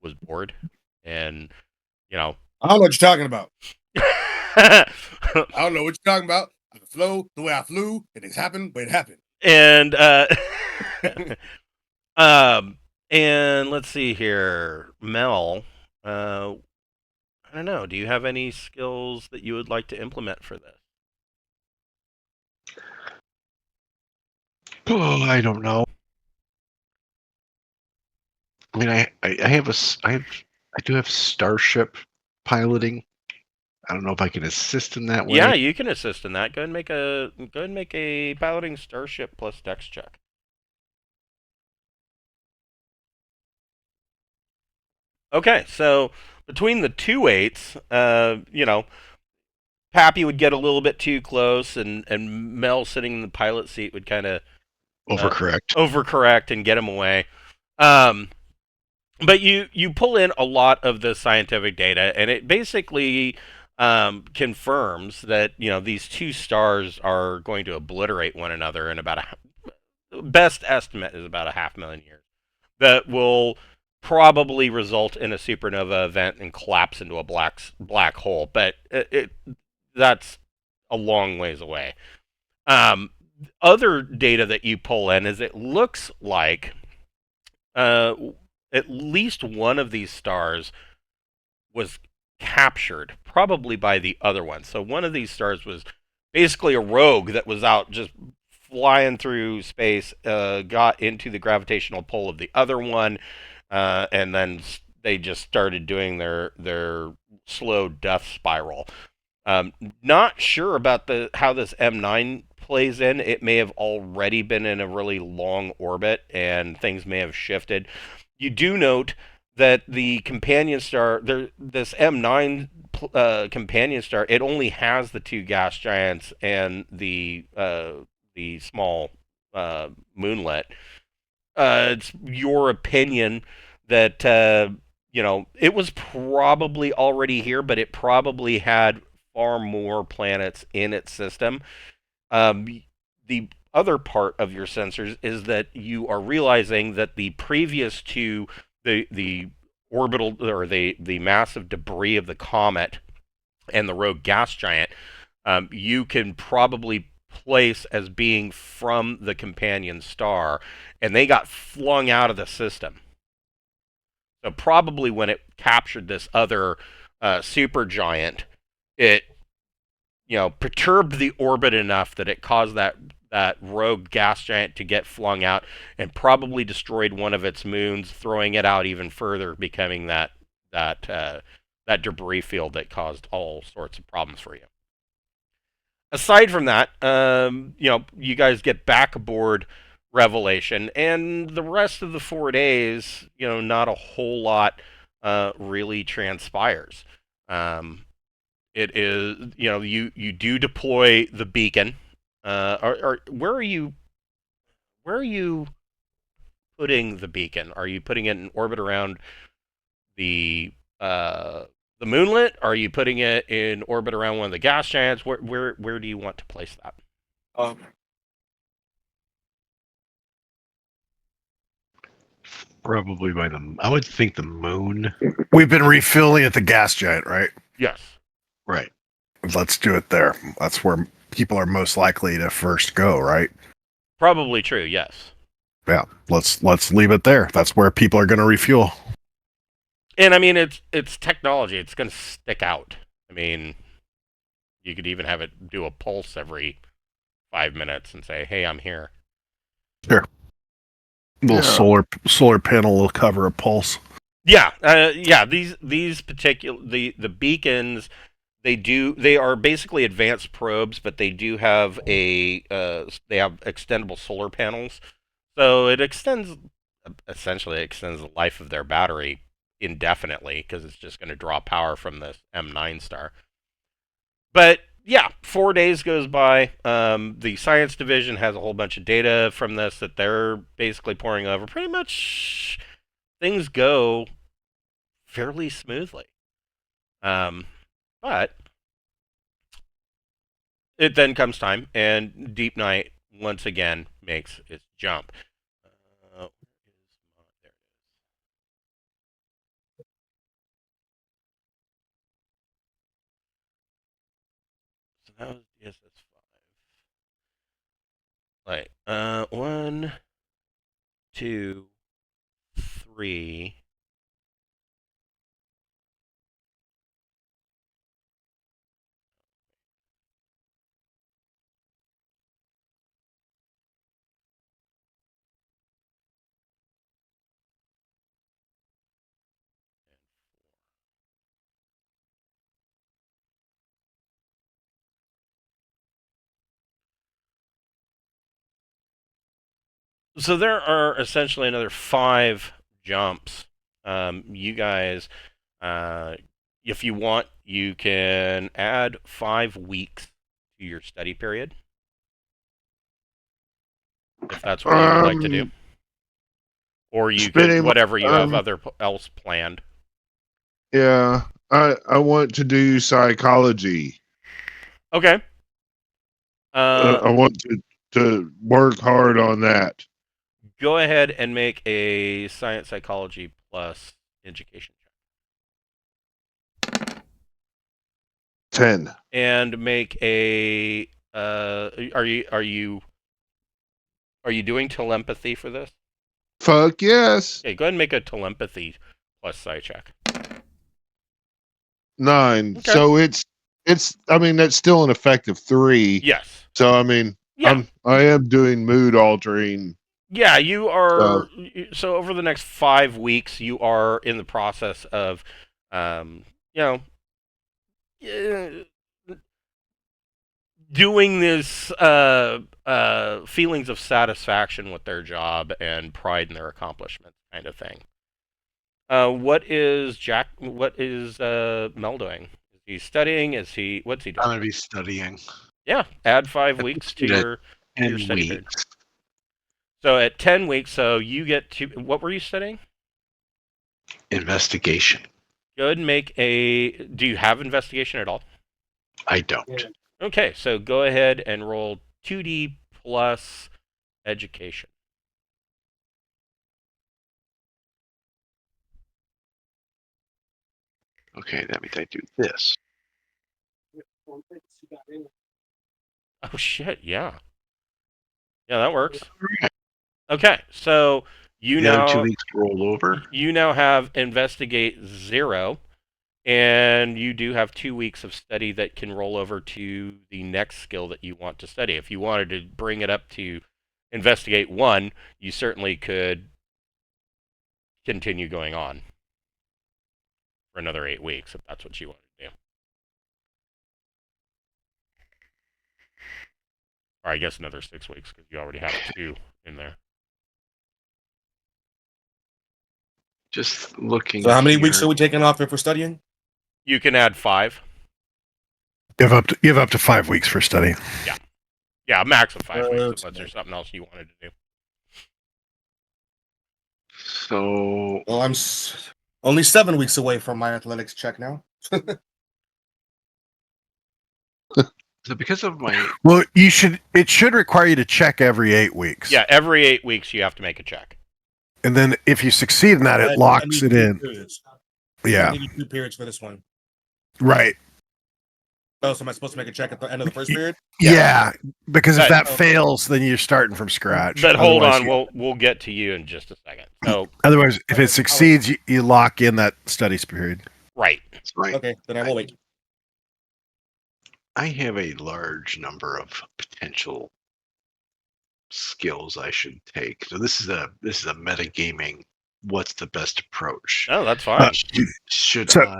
was bored, and you know. I don't know what you're talking about. and I don't know what you're talking about. I flew the way I flew, and it happened, but it happened. And let's see here, Mel. I don't know. Do you have any skills that you would like to implement for this? Oh, I don't know. I mean, I do have starship piloting. I don't know if I can assist in that way. Yeah, you can assist in that. Go ahead and make a piloting starship plus dex check. Okay, so between the 2 8s, Pappy would get a little bit too close, and Mel sitting in the pilot seat would kind of overcorrect and get him away. But you pull in a lot of the scientific data, and it basically confirms that these two stars are going to obliterate one another in about best estimate is about 500,000 years. That will probably result in a supernova event and collapse into a black hole, but that's a long ways away. Other data that you pull in is it looks like at least one of these stars was captured, probably by the other one. So one of these stars was basically a rogue that was out just flying through space, got into the gravitational pull of the other one, and then they just started doing their slow death spiral. Not sure about how this M9 plays in. It may have already been in a really long orbit, and things may have shifted. You do note that the companion star, this M9 companion star, it only has the two gas giants and the small moonlet. It's your opinion that it was probably already here, but it probably had far more planets in its system. The other part of your sensors is that you are realizing that the previous to the orbital or the massive debris of the comet and the rogue gas giant, you can probably place as being from the companion star, and they got flung out of the system. So probably when it captured this other supergiant, it perturbed the orbit enough that it caused that rogue gas giant to get flung out, and probably destroyed one of its moons, throwing it out even further, becoming that debris field that caused all sorts of problems for you. Aside from that, you guys get back aboard Revelation, and the rest of the 4 days, not a whole lot really transpires. It is, you do deploy the beacon. Where are you putting the beacon? Are you putting it in orbit around the moonlet? Are you putting it in orbit around one of the gas giants? Where do you want to place that? Probably by I would think the moon. We've been refueling at the gas giant, right? Yes. Right. Let's do it there. That's where people are most likely to first go, right? Probably true, yes. Yeah, let's leave it there. That's where people are going to refuel. And I mean, it's technology. It's going to stick out. I mean, you could even have it do a pulse every 5 minutes and say, "Hey, I'm here." Sure. Little solar panel will cover a pulse. Yeah, yeah. These particular the beacons, they are basically advanced probes, but they do have they have extendable solar panels, so it essentially extends the life of their battery indefinitely because it's just going to draw power from this M9 star. But yeah, 4 days goes by. The science division has a whole bunch of data from this that they're basically pouring over. Pretty much things go fairly smoothly. But it then comes time, and Deepnight once again makes its jump. There it is. So that was DSS-5. Right. 1, 2, 3. So there are essentially another 5 jumps. You guys, if you want, you can add 5 weeks to your study period. If that's what you would like to do. Or you could, whatever you have else planned. Yeah, I want to do psychology. Okay. I want to work hard on that. Go ahead and make a science psychology plus education check. 10. And make a are you doing telepathy for this? Fuck yes. Okay, go ahead and make a telepathy plus psi check. 9. Okay. So it's I mean that's still an effective 3. Yes. So I mean Yeah. I am doing mood altering. Yeah, you are. So over the next 5 weeks, you are in the process of, doing this feelings of satisfaction with their job and pride in their accomplishments, kind of thing. What is Mel doing? Is he studying? What's he doing? I'm gonna be studying. Yeah, add 5 weeks to your study period. So at 10 weeks, so you get to, what were you studying? Investigation. Go ahead and make a, do you have investigation at all? I don't. Okay, so go ahead and roll 2D plus education. Okay, that means I do this. Oh shit, yeah. Yeah, that works. Right. Okay, so you The other now 2 weeks roll over. You now have investigate 0, and you do have 2 weeks of study that can roll over to the next skill that you want to study. If you wanted to bring it up to investigate 1, you certainly could continue going on for another 8 weeks if that's what you want to do. Or I guess another 6 weeks because you already have 2 in there. Just looking. So how many weeks are we taking off if we're studying? You can add 5. Give up to 5 weeks for study. Yeah, a max of 5 weeks unless there's something else you wanted to do. So, Well, I'm only 7 weeks away from my athletics check now. so because of my Well, it should require you to check every 8 weeks. Yeah, every 8 weeks you have to make a check. And then if you succeed in that, it locks it in. Yeah. I need 2 periods for this one. Right. Oh, so am I supposed to make a check at the end of the first period? Yeah. Because if that Okay. fails, then you're starting from scratch. But hold Otherwise, on, we'll get to you in just a second. So Otherwise, if it succeeds, you lock in that studies period. right. That's right. Okay, then I will wait. I have a large number of potential skills I should take. So this is a metagaming. What's the best approach? Oh, that's fine. Should So I?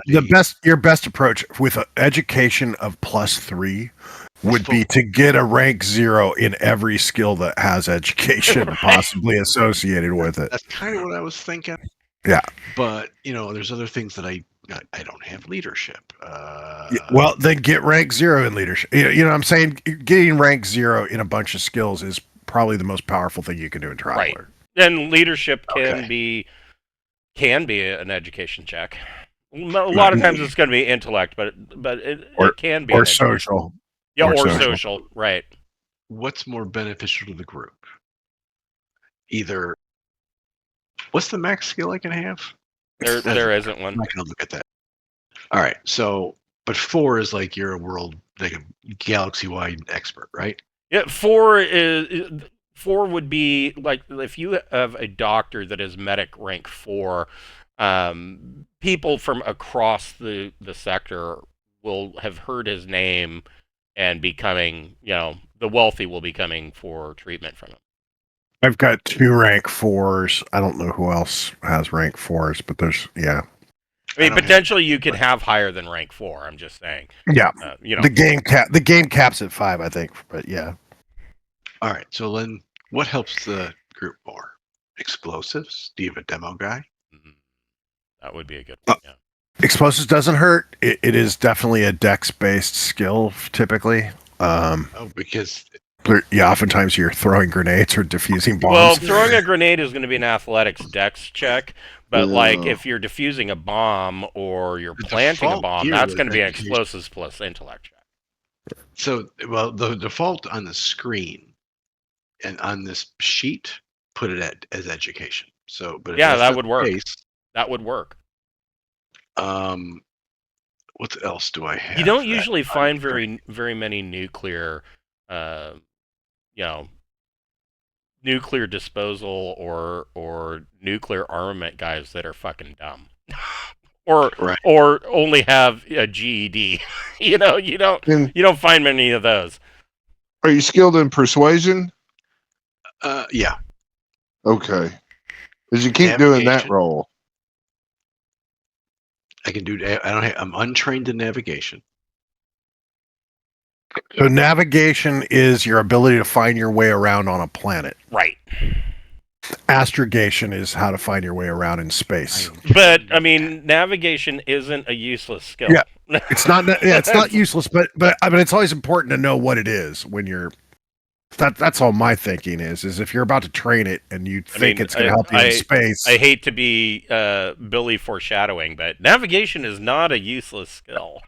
your best approach with an education of +3 would be to get a rank 0 in every skill that has education Right. possibly associated with it. That's kind of what I was thinking. Yeah. But there's other things that I don't have leadership. Well, then get rank 0 in leadership. You know what I'm saying? Getting rank 0 in a bunch of skills is probably the most powerful thing you can do in Traveler. And leadership Okay. can be an education check. A lot of times it's going to be intellect, but it can be Or an education. social. Yeah, or or social. social, right? What's more beneficial to the group? Either what's the max skill I can have? There isn't one. I'm not gonna look at that. All right, so but 4 is like you're a world, like a galaxy-wide expert, right? Yeah, 4 would be like if you have a doctor that is medic rank 4, people from across the sector will have heard his name and be coming, the wealthy will be coming for treatment from him. I've got 2 rank 4s. I don't know who else has rank 4s, but there's I mean, potentially you could have higher than rank 4. I'm just saying. Yeah. You know, The game caps at 5, I think. But yeah. All right, so then what helps the group more? Explosives? Do you have a demo guy? that would be a good one. Yeah. Explosives doesn't hurt. It is definitely a dex-based skill, typically. Because Yeah, oftentimes you're throwing grenades or defusing bombs. Well, throwing a grenade is going to be an athletics dex check, but like if you're defusing a bomb or you're The planting a default bomb, here that's was going to be an education. explosives plus intellect check. So, well, the default on the screen and on this sheet put it as education. So, but if Yeah, that's that not would the work. case, That would work. what else do I have? You don't usually find very many nuclear, nuclear disposal or nuclear armament guys that are fucking dumb. or only have a GED. you don't find many of those. Are you skilled in persuasion? Yeah. Okay. Because you keep doing that role. I can do. I'm untrained in navigation. So navigation is your ability to find your way around on a planet. Right. Astrogation is how to find your way around in space. But I mean, navigation isn't a useless skill. Yeah, it's not. Yeah, it's not useless, but I mean, it's always important to know what it is when you're. That's all my thinking is if you're about to train it and you think it's going to help you in space. I hate to be Billy foreshadowing, but navigation is not a useless skill.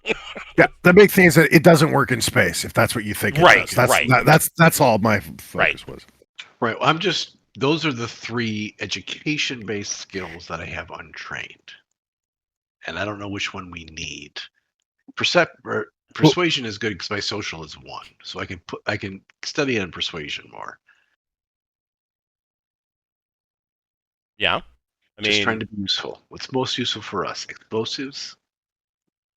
Yeah, the big thing is that it doesn't work in space if that's what you think it does. That's all my focus was. Right. Well, those are the 3 education-based skills that I have untrained, and I don't know which one we need. Persuasion is good because my social is 1, so I can study on persuasion more. Yeah, just trying to be useful. What's most useful for us? Explosives.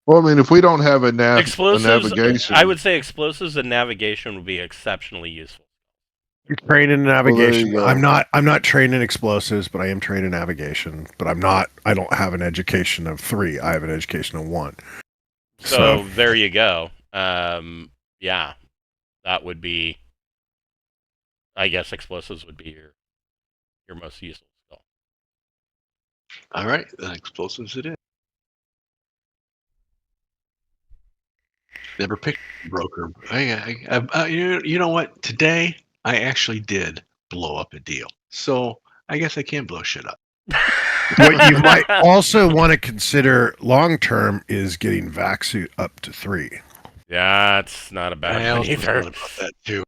Well, I mean, if we don't have a explosives, navigation, I would say explosives and navigation would be exceptionally useful. You're trained in navigation. I'm not trained in explosives, but I am trained in navigation. But I don't have an education of 3. I have an education of 1. So there you go. Yeah, that would be. I guess explosives would be your most useful skill. All right, then explosives it is. Never picked a broker. You know what? Today I actually did blow up a deal, so I guess I can blow shit up. What you might also want to consider long term is getting vac suit up to 3. Yeah, it's not a bad one either. About that too.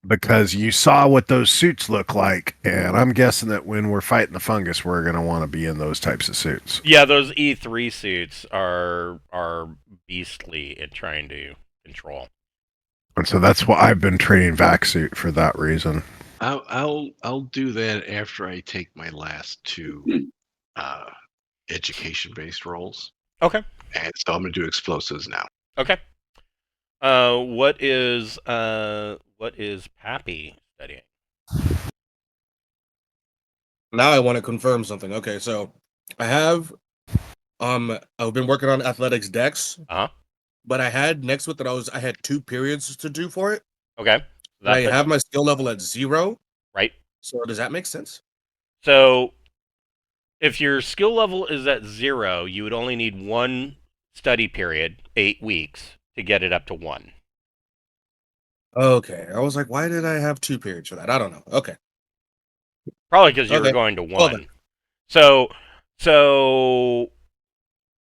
Because you saw what those suits look like, and I'm guessing that when we're fighting the fungus, we're going to want to be in those types of suits. Yeah, those E3 suits are beastly in trying to control. And so that's why I've been training vac suit for that reason. I'll do that after I take my last 2 education-based roles. Okay. And so I'm going to do explosives now. Okay. What is Pappy studying? Now I want to confirm something. Okay, so I have I've been working on athletics dex. But I had next with it I had 2 periods to do for it. Okay. I have my skill level at 0. Right. So does that make sense? So If your skill level is at 0, you would only need one study period, 8 weeks, to get it up to 1. Okay. I was like, why did I have 2 periods for that? I don't know. Okay. Probably because you were Okay. going to Well then. 1. So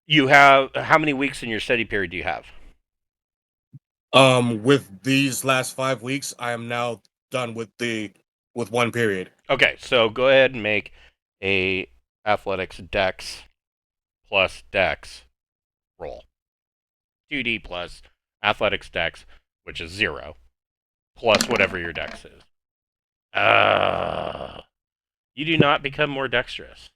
you have how many weeks in your study period do you have? With these last 5 weeks, I am now done with 1 period. Okay, so go ahead and make a athletics dex plus dex roll. 2d plus athletics dex, which is 0, plus whatever your dex is. You do not become more dexterous.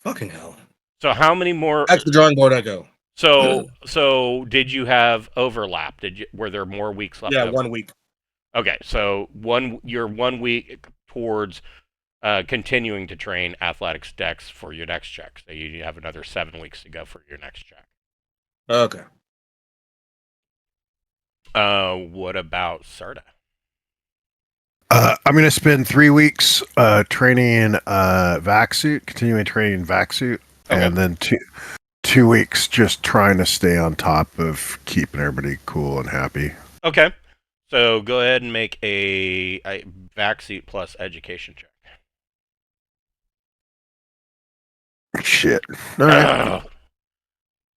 Fucking hell. So how many more? Back to the drawing board I go. So did you have overlap? Were there more weeks left Yeah, over? 1 week. Okay, so you're 1 week towards continuing to train athletics dex for your next check. So you have another 7 weeks to go for your next check. Okay. What about Sarda? I'm going to spend 3 weeks training vac suit, continuing training vac suit, Okay. and then 2 weeks just trying to stay on top of keeping everybody cool and happy. Okay. So go ahead and make a vac suit plus education check. Shit. All right.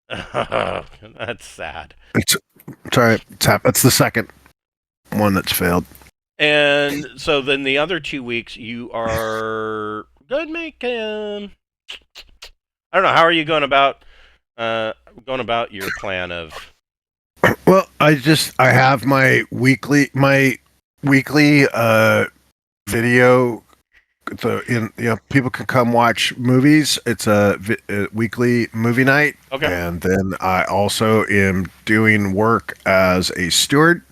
That's sad. It's all right. It's the second one that's failed. And so then the other 2 weeks you are good. Make I don't know. How are you going about your plan of? Well, I have my weekly video. People can come watch movies. It's a weekly movie night. Okay. And then I also am doing work as a steward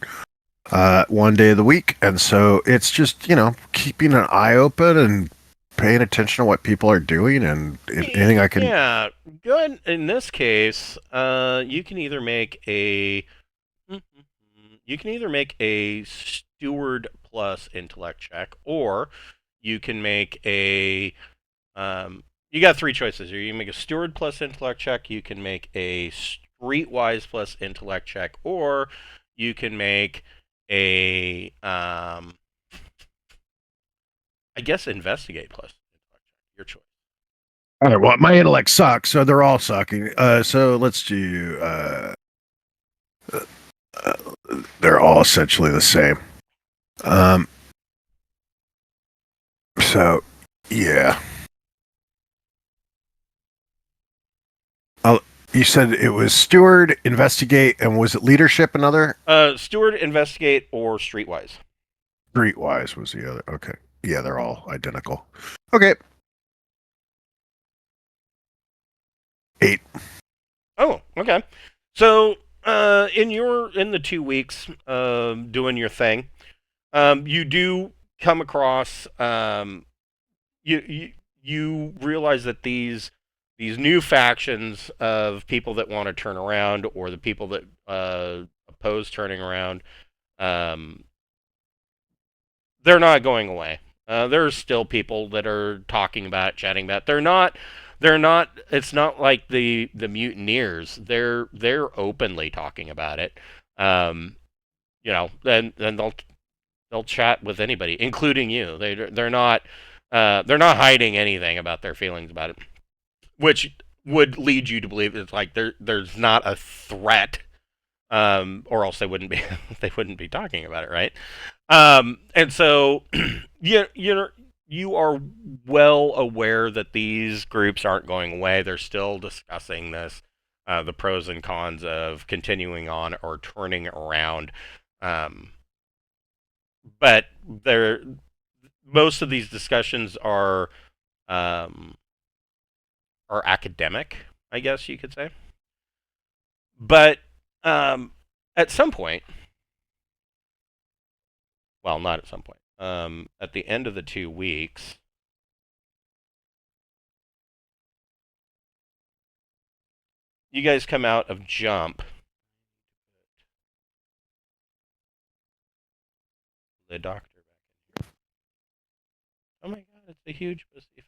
1 day of the week, and so it's just keeping an eye open and paying attention to what people are doing, and anything I can. Yeah, good. In this case, you can either make a steward plus intellect check, or you can make a you got 3 choices here. You can make a steward plus intellect check, you can make a streetwise plus intellect check, or you can make a I guess investigate plus intellect check. Your choice. All right. Well, my intellect sucks, so they're all sucking. So let's do. They're all essentially the same. So, yeah. You said it was steward, investigate, and was it leadership? Another. Steward, investigate, or streetwise. Streetwise was the other. Okay. Yeah, they're all identical. Okay. 8. Oh, okay. So, in the 2 weeks doing your thing, you do come across you realize that these new factions of people that want to turn around, or the people that oppose turning around, they're not going away. There's still people that are talking about it, chatting about it. They're not. It's not like the mutineers. They're openly talking about it. Then they'll chat with anybody, including you. They're not hiding anything about their feelings about it, which would lead you to believe it's like there's not a threat, or else they wouldn't be talking about it, right? And so you are well aware that these groups aren't going away. They're still discussing this, the pros and cons of continuing on or turning around. But most of these discussions are academic, I guess you could say. But at some point, well, not at some point. At the end of the 2 weeks, you guys come out of jump. The doctor back in here. Oh my god, it's a huge Josephus.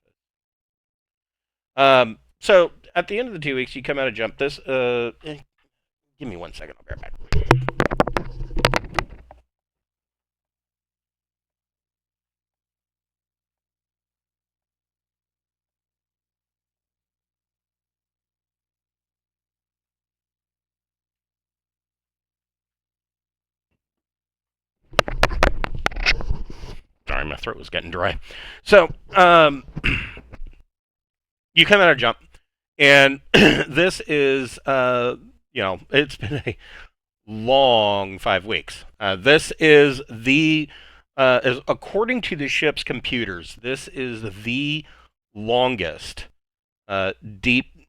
So at the end of the 2 weeks, you come out of jump. This, give me 1 second. I'll be right back. Sorry, my throat was getting dry. So, you come out of jump, and this is, it's been a long 5 weeks. This is according to the ship's computers, this is the longest deep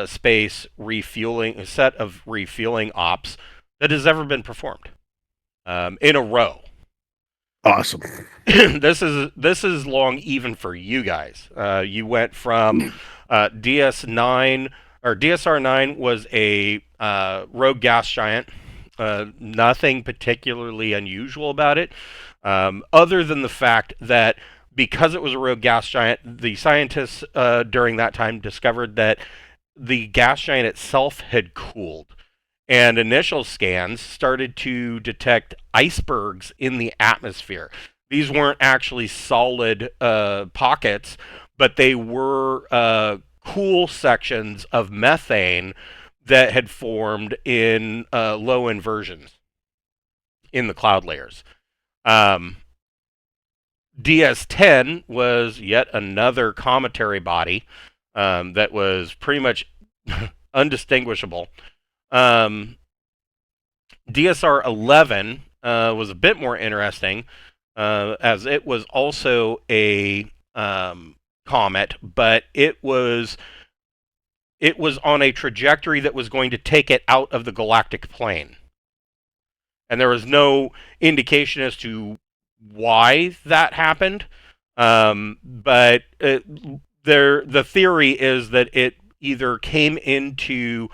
space refueling set of refueling ops that has ever been performed in a row. Awesome. This is long even for you guys. You went from DS9 or DSR-9 was a rogue gas giant. Nothing particularly unusual about it, other than the fact that because it was a rogue gas giant, the scientists during that time discovered that the gas giant itself had cooled. And initial scans started to detect icebergs in the atmosphere. These weren't actually solid pockets, but they were cool sections of methane that had formed in low inversions in the cloud layers. DS-10 was yet another cometary body that was pretty much undistinguishable. DSR-11 was a bit more interesting, as it was also a comet, but it was on a trajectory that was going to take it out of the galactic plane. And there was no indication as to why that happened, but the theory is that it either came into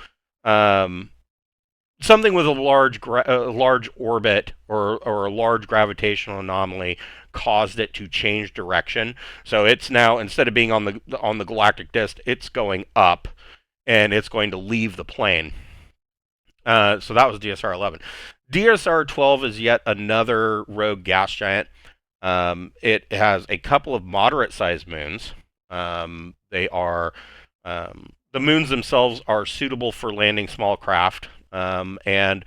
something with a large orbit or a large gravitational anomaly caused it to change direction. So it's now, instead of being on the galactic disk, it's going up, and it's going to leave the plane. So that was DSR-11. DSR-12 is yet another rogue gas giant. It has a couple of moderate-sized moons. They are the moons themselves are suitable for landing small craft, and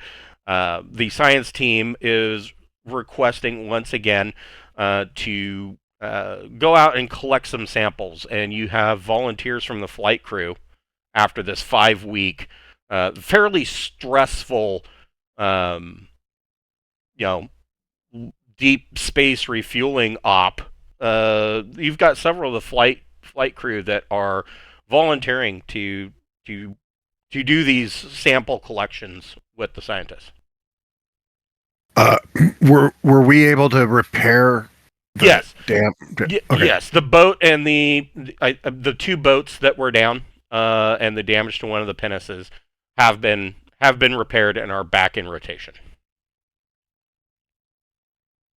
the science team is requesting once again to go out and collect some samples. And you have volunteers from the flight crew after this 5 week, fairly stressful, you know, deep space refueling op. You've got several of the flight crew that are volunteering to do these sample collections with the scientists. Were we able to repair the Yes. dam? Okay. Okay. Yes, the boat and the two boats that were down and the damage to one of the pinnaces have been repaired and are back in rotation.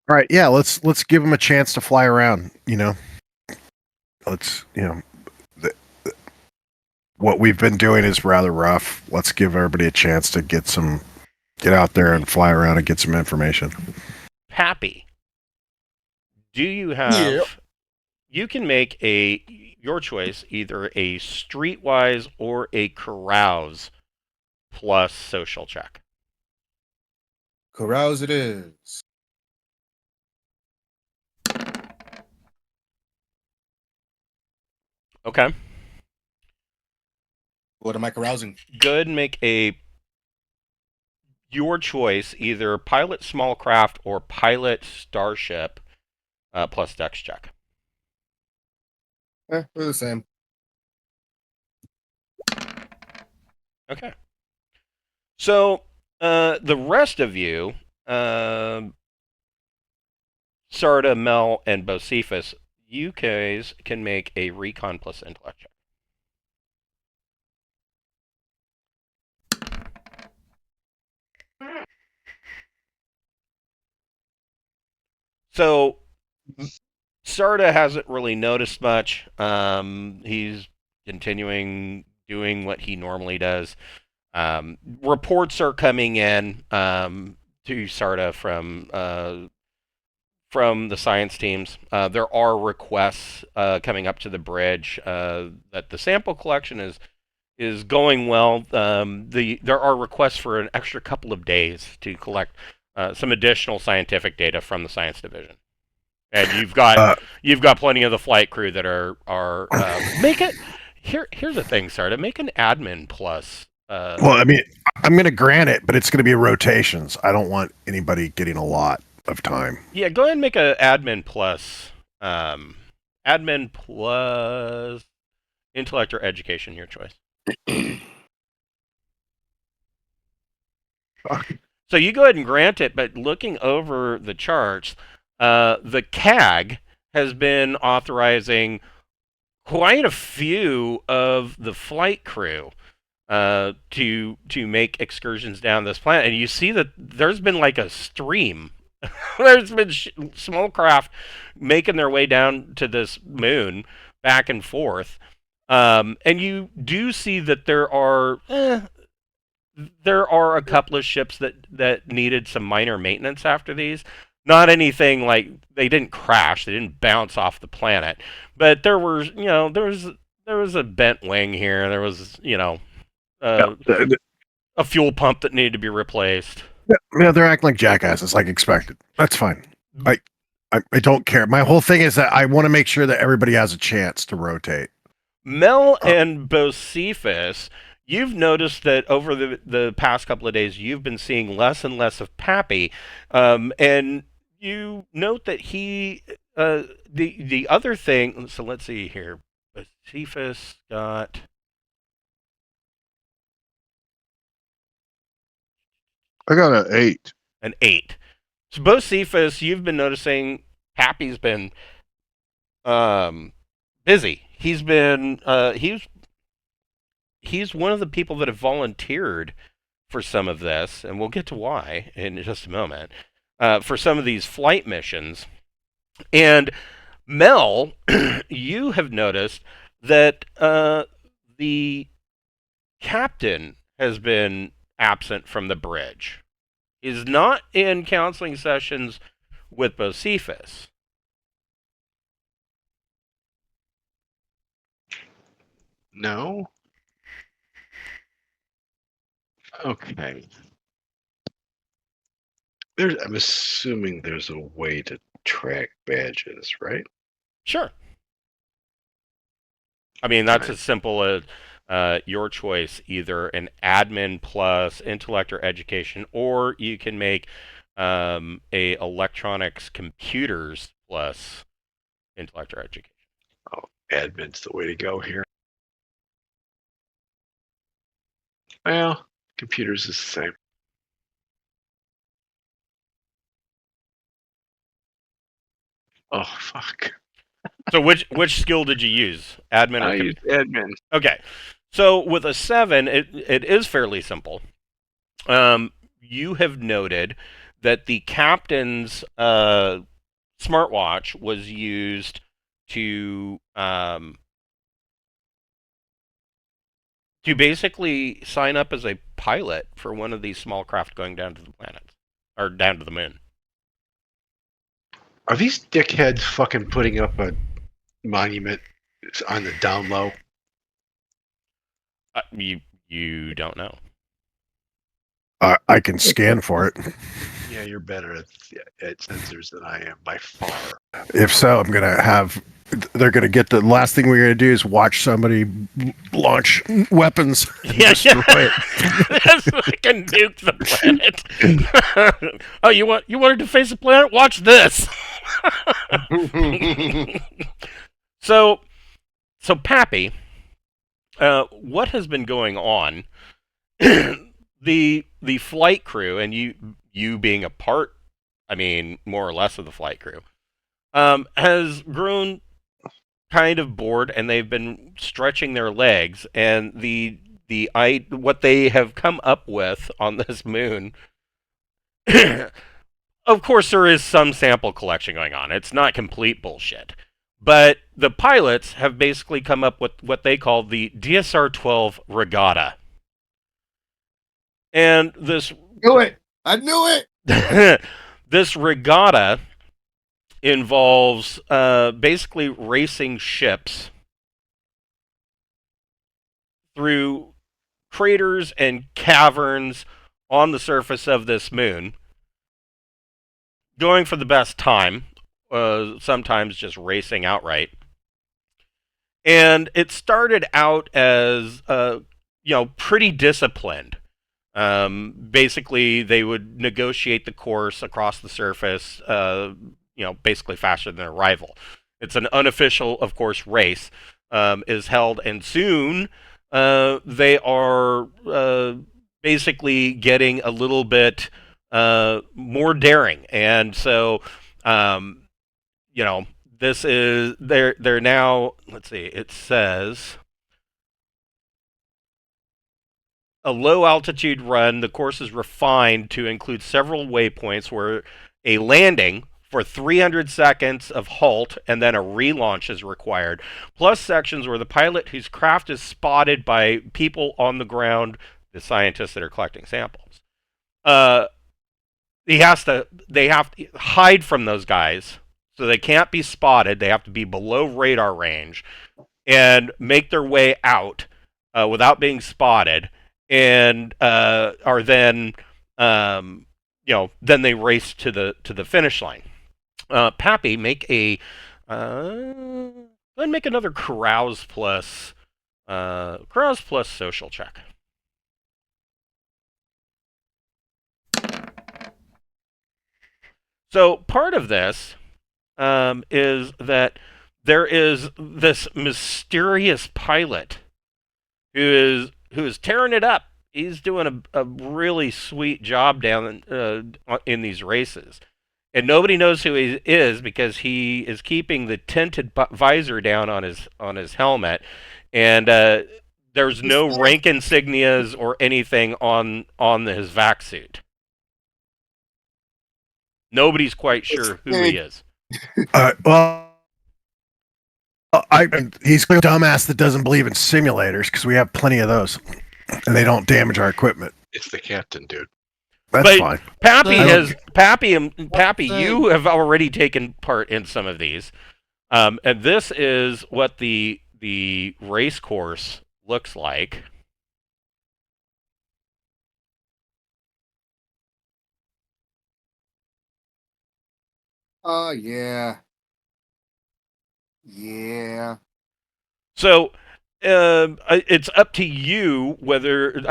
All right, yeah, let's give them a chance to fly around. Let's what we've been doing is rather rough. Let's give everybody a chance to get out there and fly around and get some information. Pappy, do you have? Yeah. You can make your choice, either a streetwise or a carouse plus social check. Carouse it is. Okay. What am I carousing? Good. Make your choice, either pilot small craft or pilot starship plus dex check. They're the same. Okay. So the rest of you, Sarda, Mel, and Bocephus, you guys can make a recon plus intellect check. So Sarda hasn't really noticed much. He's continuing doing what he normally does. Reports are coming in to SARTA from the science teams. There are requests coming up to the bridge that the sample collection is going well. There are requests for an extra couple of days to collect some additional scientific data from the science division. And you've got plenty of the flight crew that are make it. Here's the thing, Sarda. Make an admin plus. Well, I mean, I'm going to grant it, but it's going to be rotations. I don't want anybody getting a lot of time. Yeah, go ahead and make a admin plus. Admin plus intellect or education, your choice. So you go ahead and grant it, but looking over the charts, the CAG has been authorizing quite a few of the flight crew to make excursions down this planet, and you see that there's been like a stream. There's been small craft making their way down to this moon, back and forth, and you do see that there are a couple of ships that needed some minor maintenance after these. Not anything like they didn't crash, they didn't bounce off the planet, but there was a bent wing here. There was a fuel pump that needed to be replaced. Yeah, they're acting like jackasses, like expected. That's fine. I don't care. My whole thing is that I want to make sure that everybody has a chance to rotate. Mel and Bocephus, you've noticed that over the past couple of days, you've been seeing less and less of Pappy, and you note that he, the other thing. So let's see here. Bocephus got. I got an 8. An 8. So Bocephus, you've been noticing Pappy's been busy. He's been he's one of the people that have volunteered for some of this, and we'll get to why in just a moment, for some of these flight missions. And Mel, you have noticed that the captain has been absent from the bridge. Is not in counseling sessions with Bocephus. No. Okay. I'm assuming there's a way to track badges, right? Sure. I mean, that's as simple as your choice, either an admin plus intellect or education, or you can make a electronics computers plus intellect or education. Oh, admin's the way to go here. Well, computers is the same. Oh, fuck. So which skill did you use? Admin or I used admin. Okay. So with a 7, it is fairly simple. You have noted that the captain's smartwatch was used to basically sign up as a pilot for one of these small craft going down to the planet or down to the moon. Are these dickheads fucking putting up a monument on the down low? You don't know. I can scan for it. Yeah, you're better at sensors than I am by far. If so, I'm gonna have. They're gonna get the last thing we're gonna do is watch somebody launch weapons. Yeah, destroy it. That's fucking nuke the planet. Oh, you wanted to face the planet? Watch this. So Pappy, what has been going on? The flight crew, and you being a part, I mean, more or less of the flight crew, has grown kind of bored, and they've been stretching their legs. And what they have come up with on this moon. Of course, there is some sample collection going on. It's not complete bullshit. But the pilots have basically come up with what they call the DSR-12 Regatta. And this I knew it. this regatta involves basically racing ships through craters and caverns on the surface of this moon, going for the best time, sometimes just racing outright. And it started out as, pretty disciplined. Basically, they would negotiate the course across the surface, basically faster than a rival. It's an unofficial, of course, race is held, and soon they are basically getting a little bit more daring, and so this is they're now. Let's see. It says a low altitude run. The course is refined to include several waypoints where a landing for 300 seconds of halt and then a relaunch is required, plus sections where the pilot whose craft is spotted by people on the ground, the scientists that are collecting samples, they have to hide from those guys, so they can't be spotted. They have to be below radar range and make their way out without being spotted, and are then then they race to the finish line. Pappy, make a make another carouse plus social check. So part of this is that there is this mysterious pilot who is tearing it up. He's doing a really sweet job down in these races. And nobody knows who he is because he is keeping the tinted visor down on his helmet, and there's no rank insignias or anything on his vac suit. Nobody's quite sure who he is. He's a dumbass that doesn't believe in simulators, because we have plenty of those, and they don't damage our equipment. It's the captain, dude. That's fine. Pappy, you have already taken part in some of these, and this is what the race course looks like. Yeah. So it's up to you whether,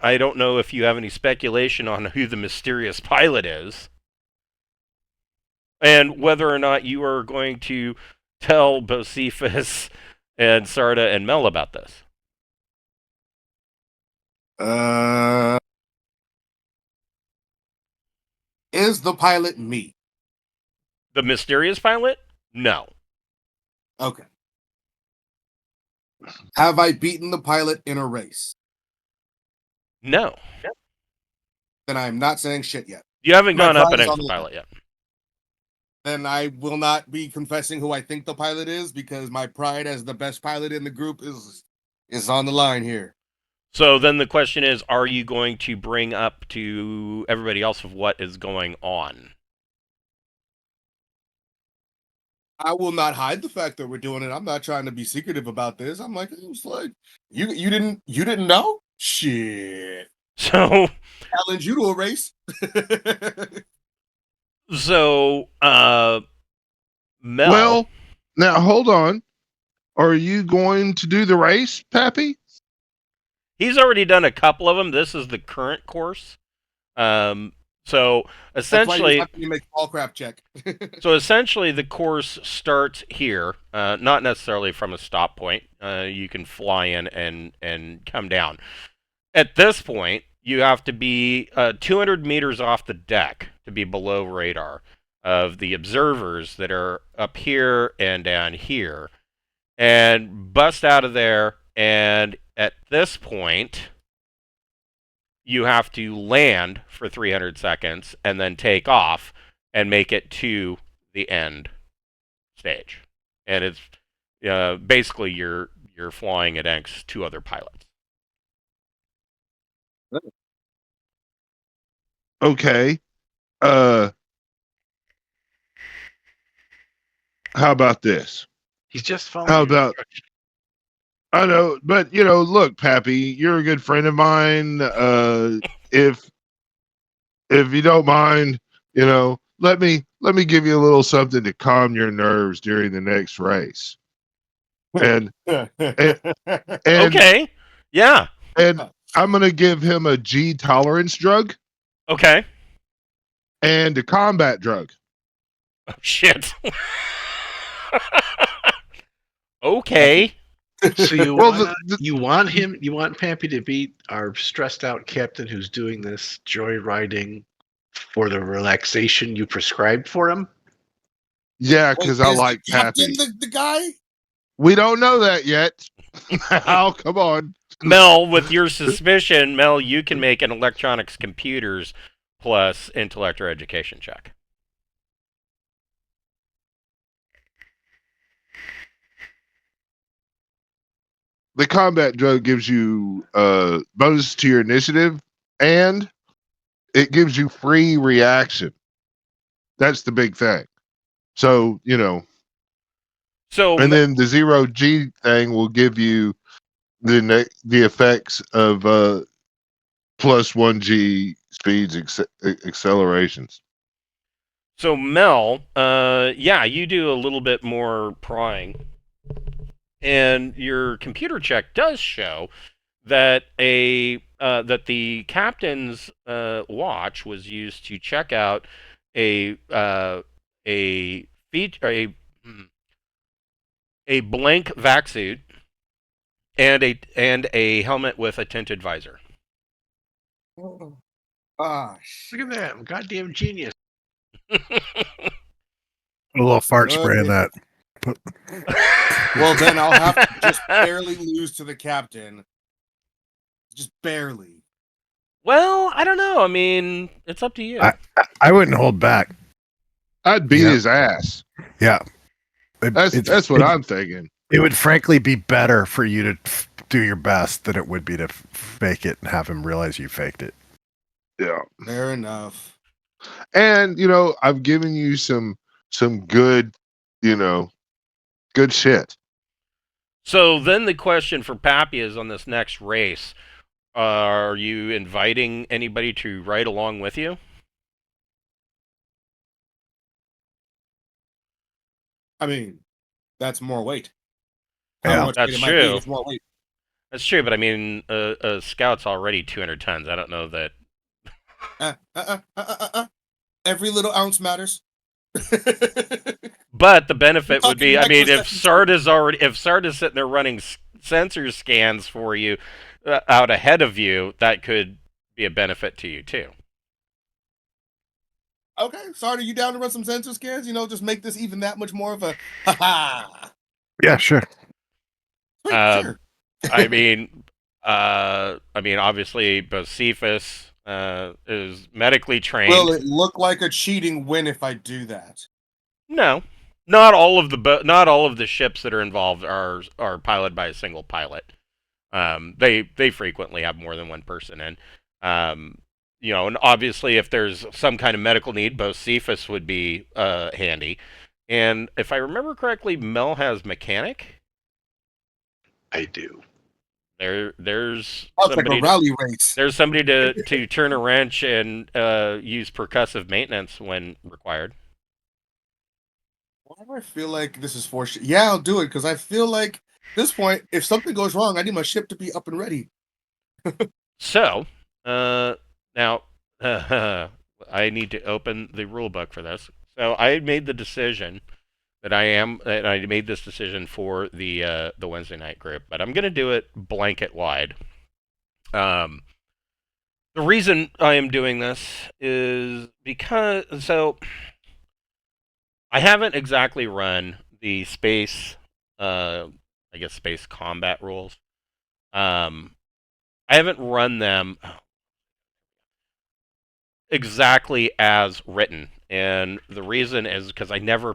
I don't know if you have any speculation on who the mysterious pilot is, and whether or not you are going to tell Bocephus and Sarda and Mel about this. Is the pilot me? The mysterious pilot? No. Okay. Have I beaten the pilot in a race? No. Then I'm not saying shit yet. You haven't gone up against the pilot yet. Then I will not be confessing who I think the pilot is, because my pride as the best pilot in the group is on the line here. So then the question is, are you going to bring up to everybody else of what is going on? I will not hide the fact that we're doing it. I'm not trying to be secretive about this. I'm like, it was like, you didn't know? Shit. So challenge you to a race. So Mel. Well, now hold on. Are you going to do the race, Pappy? He's already done a couple of them. This is the current course. So essentially, that's why you make all crap check. So essentially, the course starts here, not necessarily from a stop point. You can fly in and come down. At this point, you have to be 200 meters off the deck to be below radar of the observers that are up here and down here, and bust out of there. And at this point, you have to land for 300 seconds and then take off and make it to the end stage. and it's basically you're flying against 2 other pilots. Okay. How about this? He's just How following your about instructions. I know, but look, Pappy, you're a good friend of mine. If you don't mind, let me give you a little something to calm your nerves during the next race. And and Okay. Yeah. and I'm gonna give him a G tolerance drug Okay. and a combat drug. Oh, shit. Okay. So you Well, want Pappy to beat our stressed out captain who's doing this joyriding for the relaxation you prescribed for him? yeah, because I Is like the captain Pappy. the guy? We don't know that yet. Now, come on. Mel, with your suspicion, Mel, you can make an electronics computers plus intellect or education check. The combat drug gives you bonus to your initiative, and it gives you free reaction. That's the big thing. So, So, and then the 0G thing will give you the effects of plus 1G speeds accelerations. so Mel, yeah, you do a little bit more prying, and your computer check does show that that the captain's watch was used to check out a a a blank vac suit and a helmet with a tinted visor. Oh, gosh. Look at that. I'm goddamn genius. A little fart spray in that. Well, then I'll have to just barely lose to the captain. Just barely. Well, I don't know. I mean, it's up to you. I wouldn't hold back. I'd beat his ass. Yeah. That's what I'm thinking. It would frankly be better for you to do your best than it would be to fake it and have him realize you faked it. Yeah. Fair enough. And I've given you some good, good shit. So then the question for Pappy is on this next race, are you inviting anybody to ride along with you? I mean, that's more weight. Yeah, How much that's weight it might be, true. it's more weight. That's true, but I mean, a Scout's already 200 tons. I don't know that. Every little ounce matters. But the benefit would be, I mean, if microseconds. Sard is sitting there running sensor scans for you out ahead of you, that could be a benefit to you too. Okay, sorry, are you down to run some sensor scans? Just make this even that much more of a ha. Yeah, sure. Sure. I mean, obviously, Bocephus is medically trained. Will it look like a cheating win if I do that? No, not all of the ships that are involved are piloted by a single pilot. They frequently have more than one person in. And obviously, if there's some kind of medical need, Bocephus would be handy. And if I remember correctly, Mel has mechanic. I do. There's Like somebody a rally race. there's somebody to turn a wrench and use percussive maintenance when required. Why do I feel like this is for shit? Yeah, I'll do it because I feel like at this point, if something goes wrong, I need my ship to be up and ready. So, now I need to open the rule book for this. So I made the decision that I made this decision for the Wednesday night group, but I'm going to do it blanket wide. The reason I am doing this is because I haven't exactly run the space, space combat rules. I haven't run them exactly as written, and the reason is because I never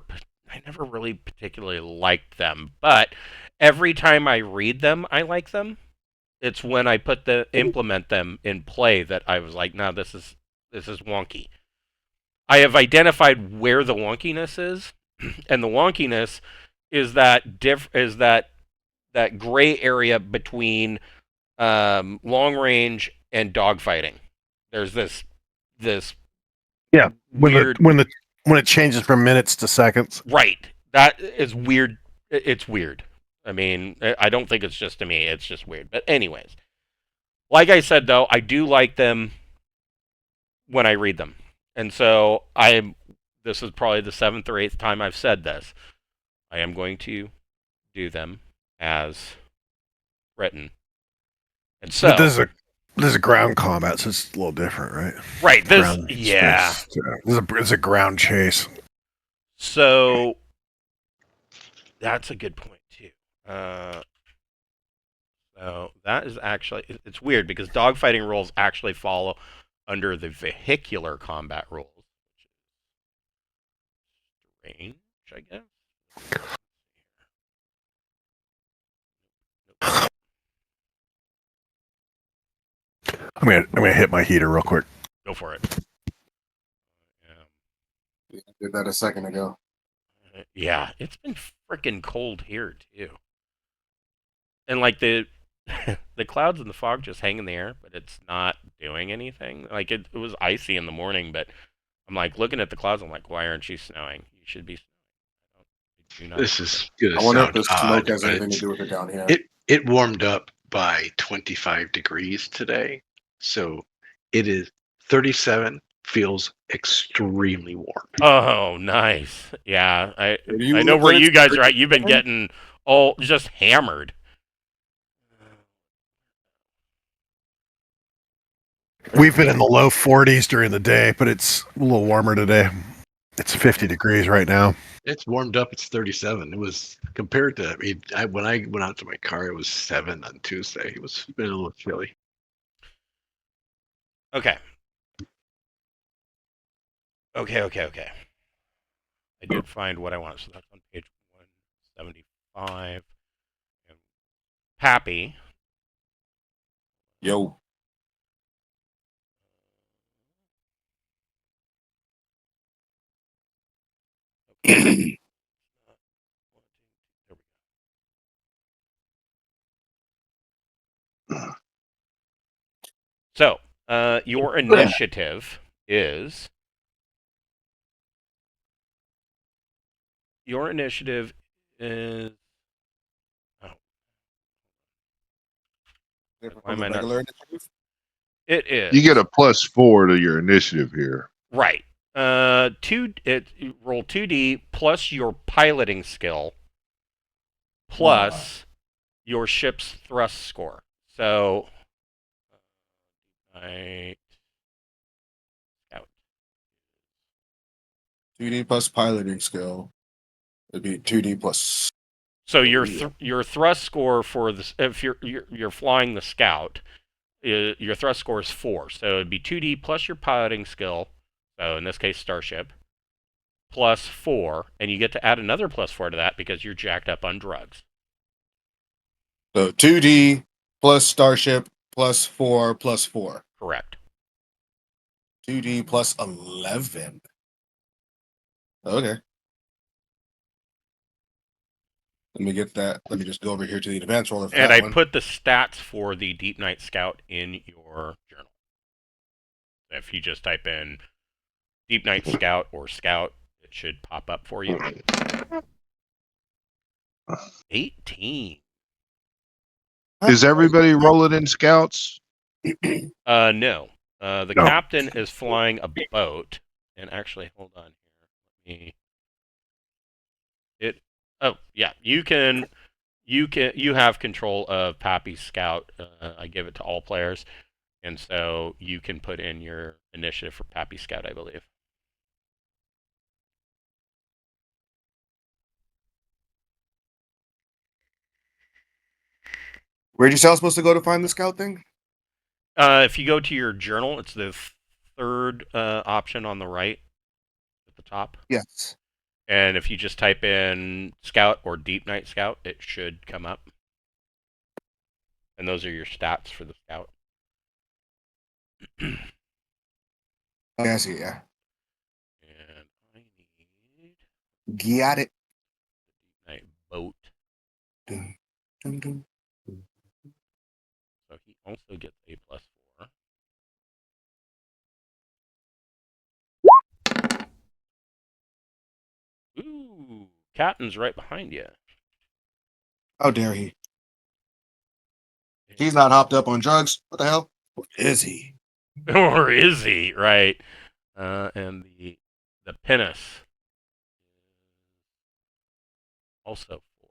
I never really particularly liked them, but every time I read them, I like them. It's when I implement them in play that I was like, no, this is wonky. I have identified where the wonkiness is, and the wonkiness is that gray area between long range and dogfighting. There's this Yeah, weird when it changes from minutes to seconds. right. That is weird. It's weird. I mean, I don't think it's just to me. It's just weird. But anyways, like I said though, I do like them when I read them, and so I. This is probably the 7th or 8th time I've said this. I am going to do them as written, and so. But this is a ground combat, so it's a little different, right? Right. This, Ground yeah. space. This is a ground chase. So that's a good point too. So that is actually it's weird because dogfighting rules actually follow under the vehicular combat rules, which is strange, I guess. I'm gonna hit my heater real quick. Go for it. Yeah, I did that a second ago. Yeah, it's been freaking cold here too, and like the the clouds and the fog just hang in the air, but it's not doing anything. Like it was icy in the morning, but I'm like looking at the clouds. I'm like, why aren't you snowing? You should be snowing. This is gonna I wonder if sound the smoke odd, has but anything to do with it down here. it warmed up by 25 degrees today, so it is 37. Feels extremely warm. Oh, nice. Yeah, I You know look where like you it's guys are at. You've been freaking- getting all just hammered. We've been in the low 40s during the day, but it's a little warmer today. It's 50 degrees right now. It's warmed up. It's 37. It was compared to. I mean, when I went out to my car, it was 7 on Tuesday. It was been a little chilly. Okay. Okay. I did find what I want, so that's on page 175. Pappy. Yo. So, your initiative is. Your initiative is. Oh. Why am I not- Regular initiative? It is. You get a +4 to your initiative here. Right. You roll 2d plus your piloting skill plus your ship's thrust score. So, I scout. 2D plus piloting skill. It'd be 2D plus. So your thrust score for this, if you're flying the scout, your thrust score is 4. So it'd be 2d plus your piloting skill. So in this case, starship plus 4, and you get to add another +4 to that because you're jacked up on drugs. So 2D plus starship plus 4 plus 4. Correct. 2D plus 11. Okay. Let me get that. Let me just go over here to the advanced roller for And that I one. put the stats for the Deepnight Scout in your journal. If you just type in Deepnight Scout or Scout, it should pop up for you. 18. Is everybody rolling in scouts? No. The No. captain is flying a boat. And actually, hold on here. Oh, yeah. You have control of Pappy's Scout. I give it to all players. And so you can put in your initiative for Pappy Scout, I believe. Where'd you say I was supposed to go to find the scout thing? If you go to your journal, it's the third option on the right at the top. Yes. And if you just type in Scout or Deepnight Scout, it should come up. And those are your stats for the Scout. Okay, I see. Yeah. And I need Got it. Deepnight Boat. Dun, dun, dun. So he also gets a +4. Ooh, Captain's right behind you. How dare he? He's not hopped up on drugs. What the hell? Or is he? Or is he? Right. And the pinnace also 4.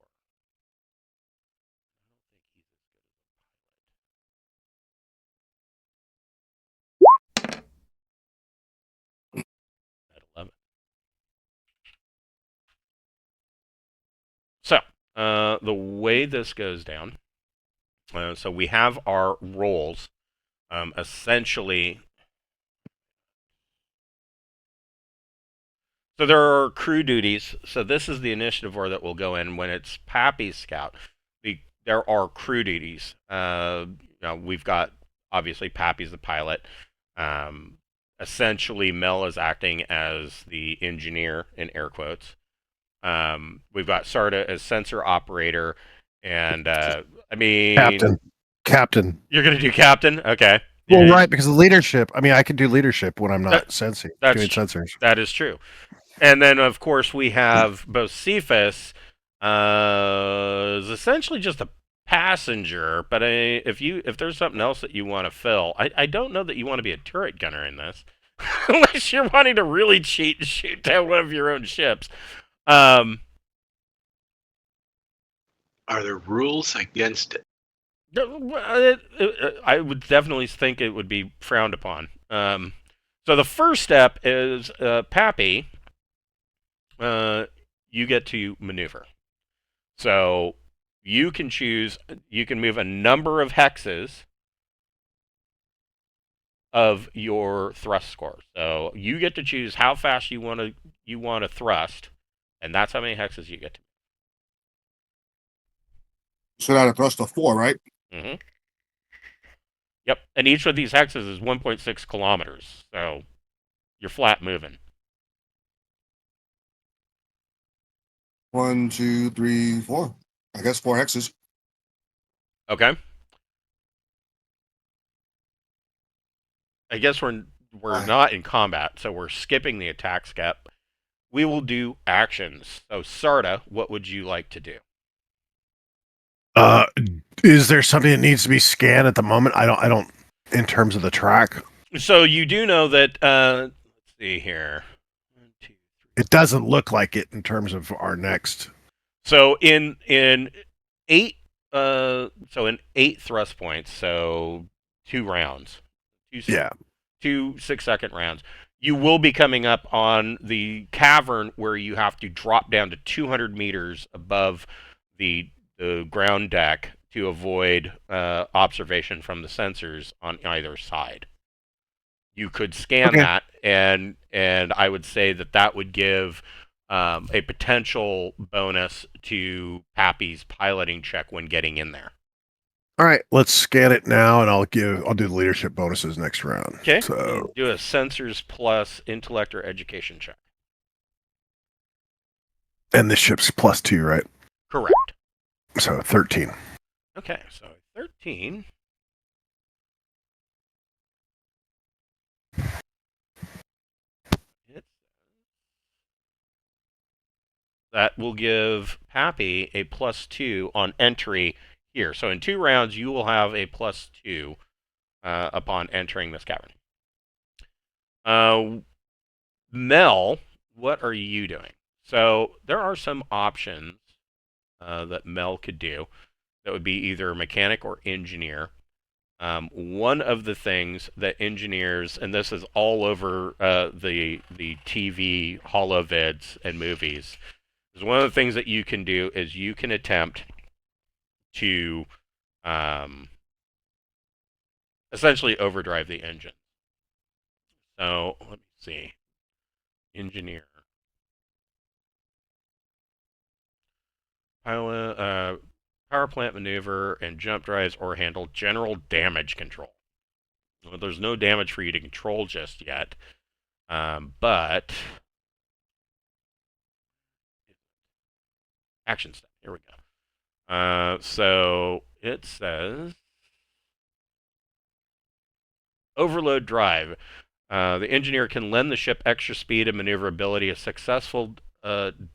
At 11. So, the way this goes down, so we have our roles. Essentially, so there are crew duties. So this is the initiative order that will go in when it's Pappy's Scout. There are crew duties. We've got obviously Pappy's the pilot. Essentially, Mel is acting as the engineer in air quotes. We've got Sarda as sensor operator, and I mean, Captain. You're gonna do captain, okay? Well, Yeah, right, because the leadership. I mean, I can do leadership when I'm That- not sensing, doing sensors. that is true. And then, of course, we have both Cephas is essentially just a passenger, but if there's something else that you want to fill, I don't know that you want to be a turret gunner in this, unless you're wanting to really cheat and shoot down one of your own ships. Are there rules against it? I would definitely think it would be frowned upon. So the first step is Pappy. You get to maneuver. So you can choose. You can move a number of hexes of your thrust score. So you get to choose how fast you want to thrust, and that's how many hexes you get to. So that a thrust of 4, right? Mm-hmm. Yep, and each of these hexes is 1.6 kilometers. So you're flat moving. 1, 2, 3, 4. I guess 4 hexes. Okay. I guess we're not in combat, so we're skipping the attack step. We will do actions. So Sarda, what would you like to do? Is there something that needs to be scanned at the moment? I don't. In terms of the track, So you do know that. Let's see here. 1, 2, 3. it doesn't look like it in terms of our next. So in 8, so in 8 thrust points, so 2 rounds, Yeah. 2 6-second rounds. You will be coming up on the cavern where you have to drop down to 200 meters above the ground deck to avoid observation from the sensors on either side. You could scan Okay. that, and I would say that would give a potential bonus to Pappy's piloting check when getting in there. All right, let's scan it now, and I'll do the leadership bonuses next round. Okay. So Do a sensors plus intellect or education check. and this ship's +2, right? Correct. So 13. Okay, so 13. That will give Pappy a +2 on entry here. So in 2 rounds, you will have a +2 upon entering this cavern. Mel, what are you doing? So there are some options that Mel could do. That would be either mechanic or engineer. One of the things that engineers, and this is all over the TV holovids and movies, is one of the things that you can do is you can attempt to essentially overdrive the engine. So let me see. Engineer. power plant maneuver, and jump drives or handle general damage control. Well, there's no damage for you to control just yet, but action step. Here we go. So it says overload drive. The engineer can lend the ship extra speed and maneuverability. A successful,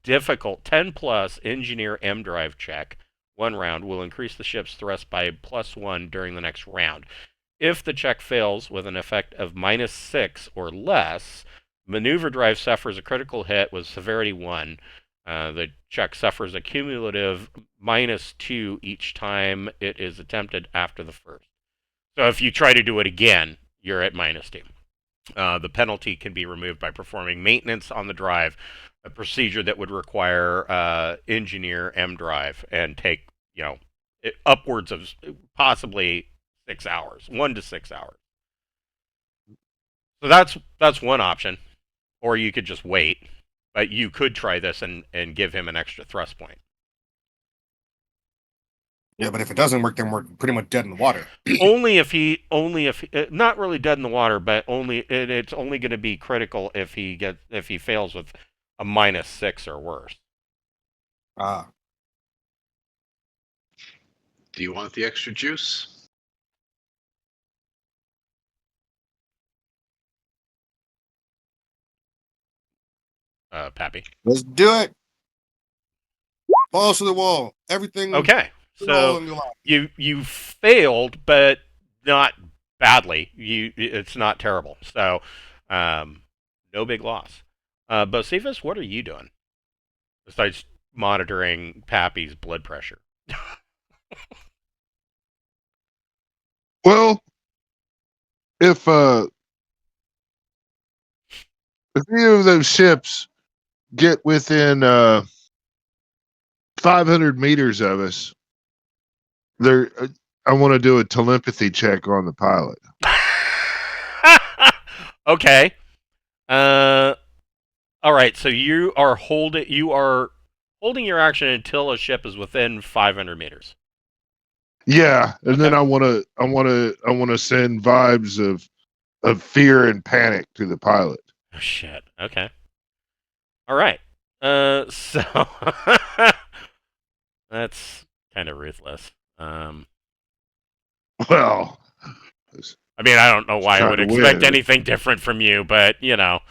difficult 10 plus engineer M drive check, 1 round, will increase the ship's thrust by +1 during the next round. If the check fails with an effect of -6 or less, maneuver drive suffers a critical hit with severity 1. The check suffers a cumulative -2 each time it is attempted after the first. So if you try to do it again, you're at -2. The penalty can be removed by performing maintenance on the drive, a procedure that would require engineer M drive and take, upwards of possibly 6 hours, 1 to 6 hours. So that's one option, or you could just wait, but you could try this and give him an extra thrust point. Yeah, but if it doesn't work, then we're pretty much dead in the water. only if not really dead in the water, but it's only going to be critical if he fails with a -6 or worse. Ah, Do you want the extra juice? Pappy. let's do it. Balls to the wall. Everything. Okay, so you failed, but not badly. It's not terrible. So, no big loss. Bocephus, what are you doing besides monitoring Pappy's blood pressure? Well, if either of those ships get within 500 meters of us, I want to do a telepathy check on the pilot. Okay. All right. So you are holding your action until a ship is within 500 meters. Yeah, and Okay. then I want to send vibes of fear and panic to the pilot. Oh shit. Okay. All right. So that's kind of ruthless. Well, I mean, I don't know why I would kinda expect weird. anything different from you, but ugh.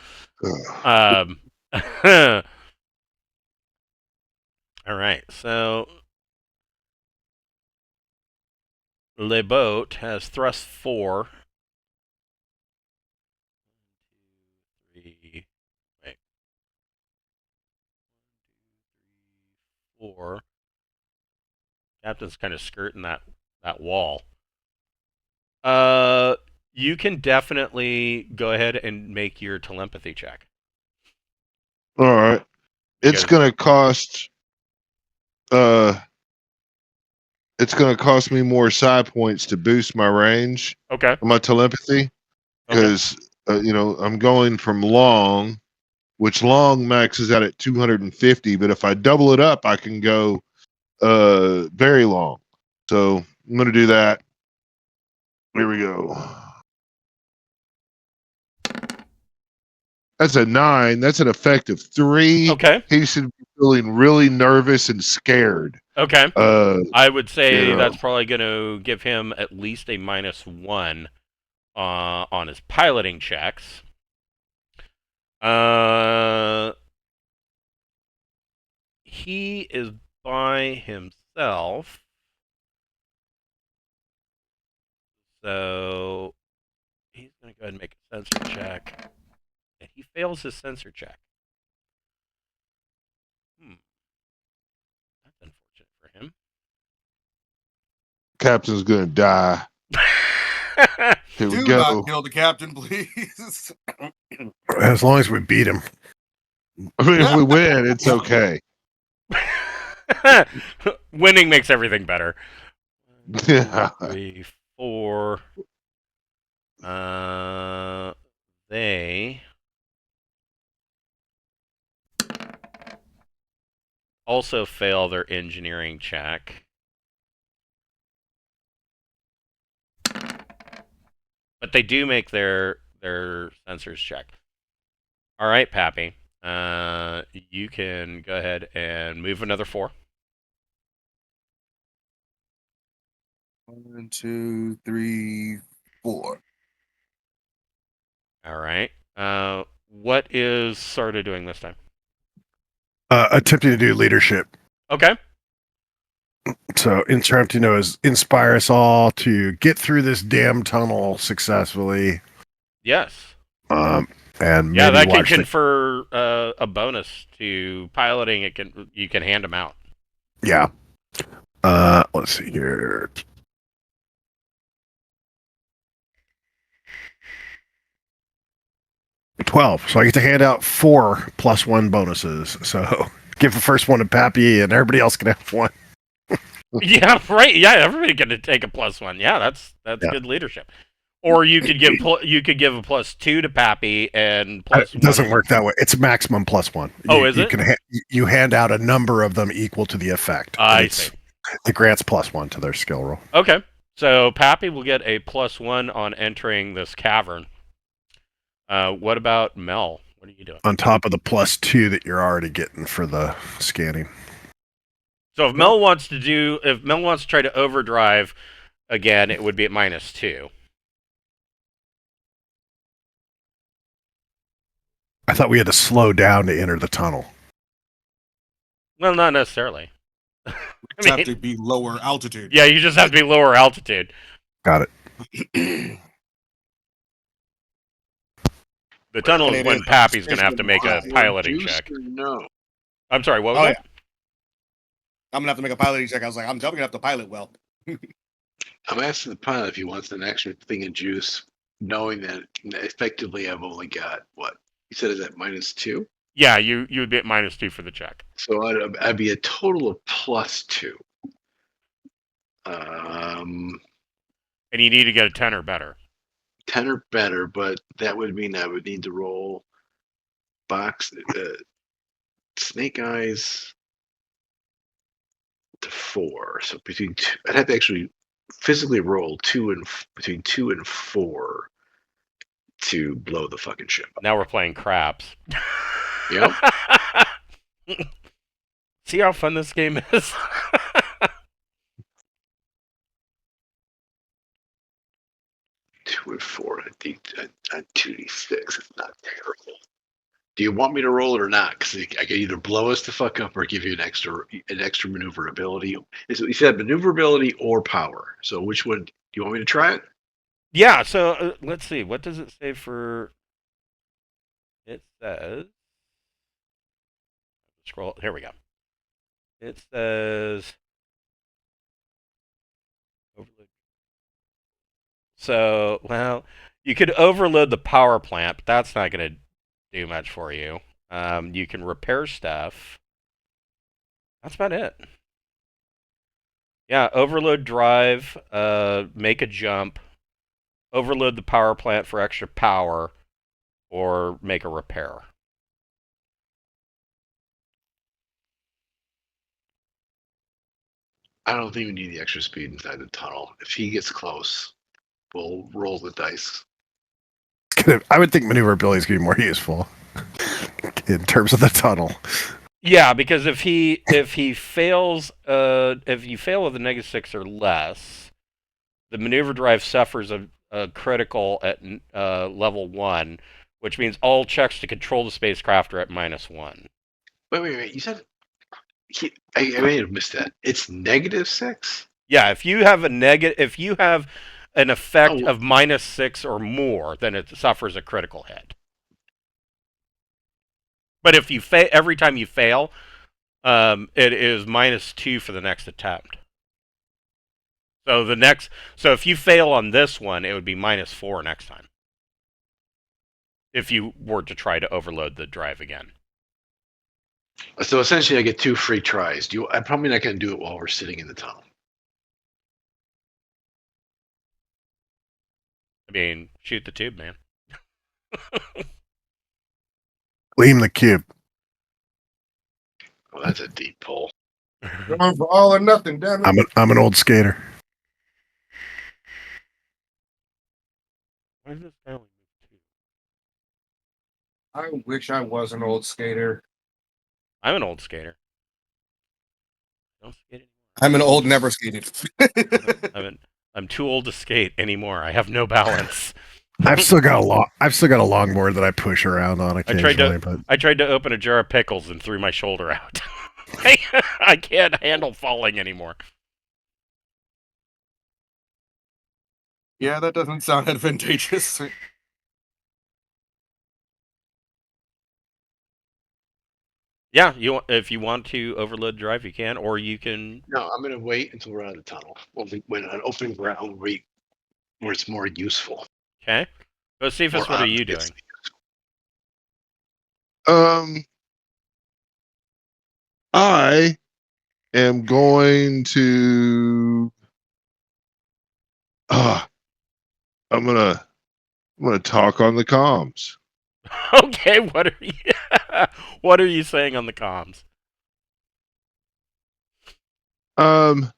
All right. So Le Boat has thrust 4. 3, wait. 4. Captain's kind of skirting that wall. You can definitely go ahead and make your telepathy check. All right, it's gonna cost it's gonna cost me more psi points to boost my range Okay. on my telepathy because I'm going from long, which long maxes out at 250, but if I double it up, I can go very long. So I'm gonna do that. Here we go. That's a 9. That's an effective 3. Okay. He should be feeling really nervous and scared. Okay. I would say you know. that's probably going to give him at least a -1 on his piloting checks. He is by himself, so he's going to go ahead and make a sensor check. And he fails his sensor check. That's unfortunate for him. Captain's gonna die. Here we do go. not kill the captain, please. As long as we beat him. I mean, if we win, it's okay. Winning makes everything better. Yeah. 3, 4. They also fail their engineering check. But they do make their sensors check. All right, Pappy. You can go ahead and move another 4. 1, 2, 3, 4. All right. What is Sarda doing this time? Attempting to do leadership. Okay. So interrupting is inspire us all to get through this damn tunnel successfully. Yes. And yeah, maybe that can watch confer a bonus to piloting. You can hand them out. Yeah. Let's see here. $12. So I get to hand out 4 +1 bonuses. So give the first one to Pappy, and everybody else can have 1. Yeah, right. Yeah, everybody can take a +1. Yeah, that's good leadership. Or you could give a +2 to Pappy and +1. It doesn't work that way. It's maximum +1. Is it? You hand out a number of them equal to the effect. I see. It grants +1 to their skill roll. Okay, so Pappy will get a +1 on entering this cavern. What about Mel? What are you doing? On top of the +2 that you're already getting for the scanning. So if Mel wants to try to overdrive again, it would be at -2. I thought we had to slow down to enter the tunnel. Well, not necessarily. You have to be lower altitude. Yeah, you just have to be lower altitude. Got it. The tunnel is when Pappy's going to have to make a piloting check. No. I'm sorry, what was that? Yeah. I'm going to have to make a piloting check. I was like, I'm definitely going to have to pilot well. I'm asking the pilot if he wants an extra thing of juice, knowing that effectively I've only got, what? You said is that -2? Yeah, you would be at -2 for the check. So I'd be a total of +2. And you need to get a 10 or better. 10 or better, but that would mean I would need to roll snake eyes to 4. So I'd have to actually physically roll between 2 and 4 to blow the fucking ship up. Now we're playing craps. Yep. See how fun this game is? Two and 4 on 2d6. It's not terrible. Do you want me to roll it or not? Because I can either blow us the fuck up or give you an extra maneuverability. You said maneuverability or power. So which one do you want me to try it? Yeah. So let's see. What does it say for? It says. Scroll. Here we go. It says. So, well, you could overload the power plant, but that's not going to do much for you. You can repair stuff. That's about it. Yeah, overload drive, make a jump, overload the power plant for extra power, or make a repair. I don't think we need the extra speed inside the tunnel. If he gets close, we'll roll the dice. I would think maneuverability is going to be more useful in terms of the tunnel. Yeah, because if he fails, if you fail with a -6 or less, the maneuver drive suffers a critical at level 1, which means all checks to control the spacecraft are at -1. Wait. You said I may have missed that. It's -6. Yeah, if you have an effect of -6 or more, then it suffers a critical hit. But if you every time you fail, it is -2 for the next attempt. So if you fail on this one, it would be -4 next time. If you were to try to overload the drive again. So essentially, I get 2 free tries. I'm probably not going to do it while we're sitting in the tunnel. I mean, shoot the tube, man. Gleam the cube. Oh, that's a deep pull. Going for all or nothing, damn it. I'm an old skater. Why is this guy only move 2? I wish I was an old skater. I'm an old skater. I don't skate anymore. I'm an old never skated. I'm too old to skate anymore. I have no balance. I've still got a longboard that I push around on occasionally. I tried to open a jar of pickles and threw my shoulder out. I can't handle falling anymore. Yeah, that doesn't sound advantageous. Yeah, if you want to overload drive, you can, or you can. No, I'm going to wait until we're out of the tunnel. When on open ground where it's more useful. Okay. Josephus, what are you doing? I am going to. I'm gonna talk on the comms. Okay, what are you saying on the comms? Oh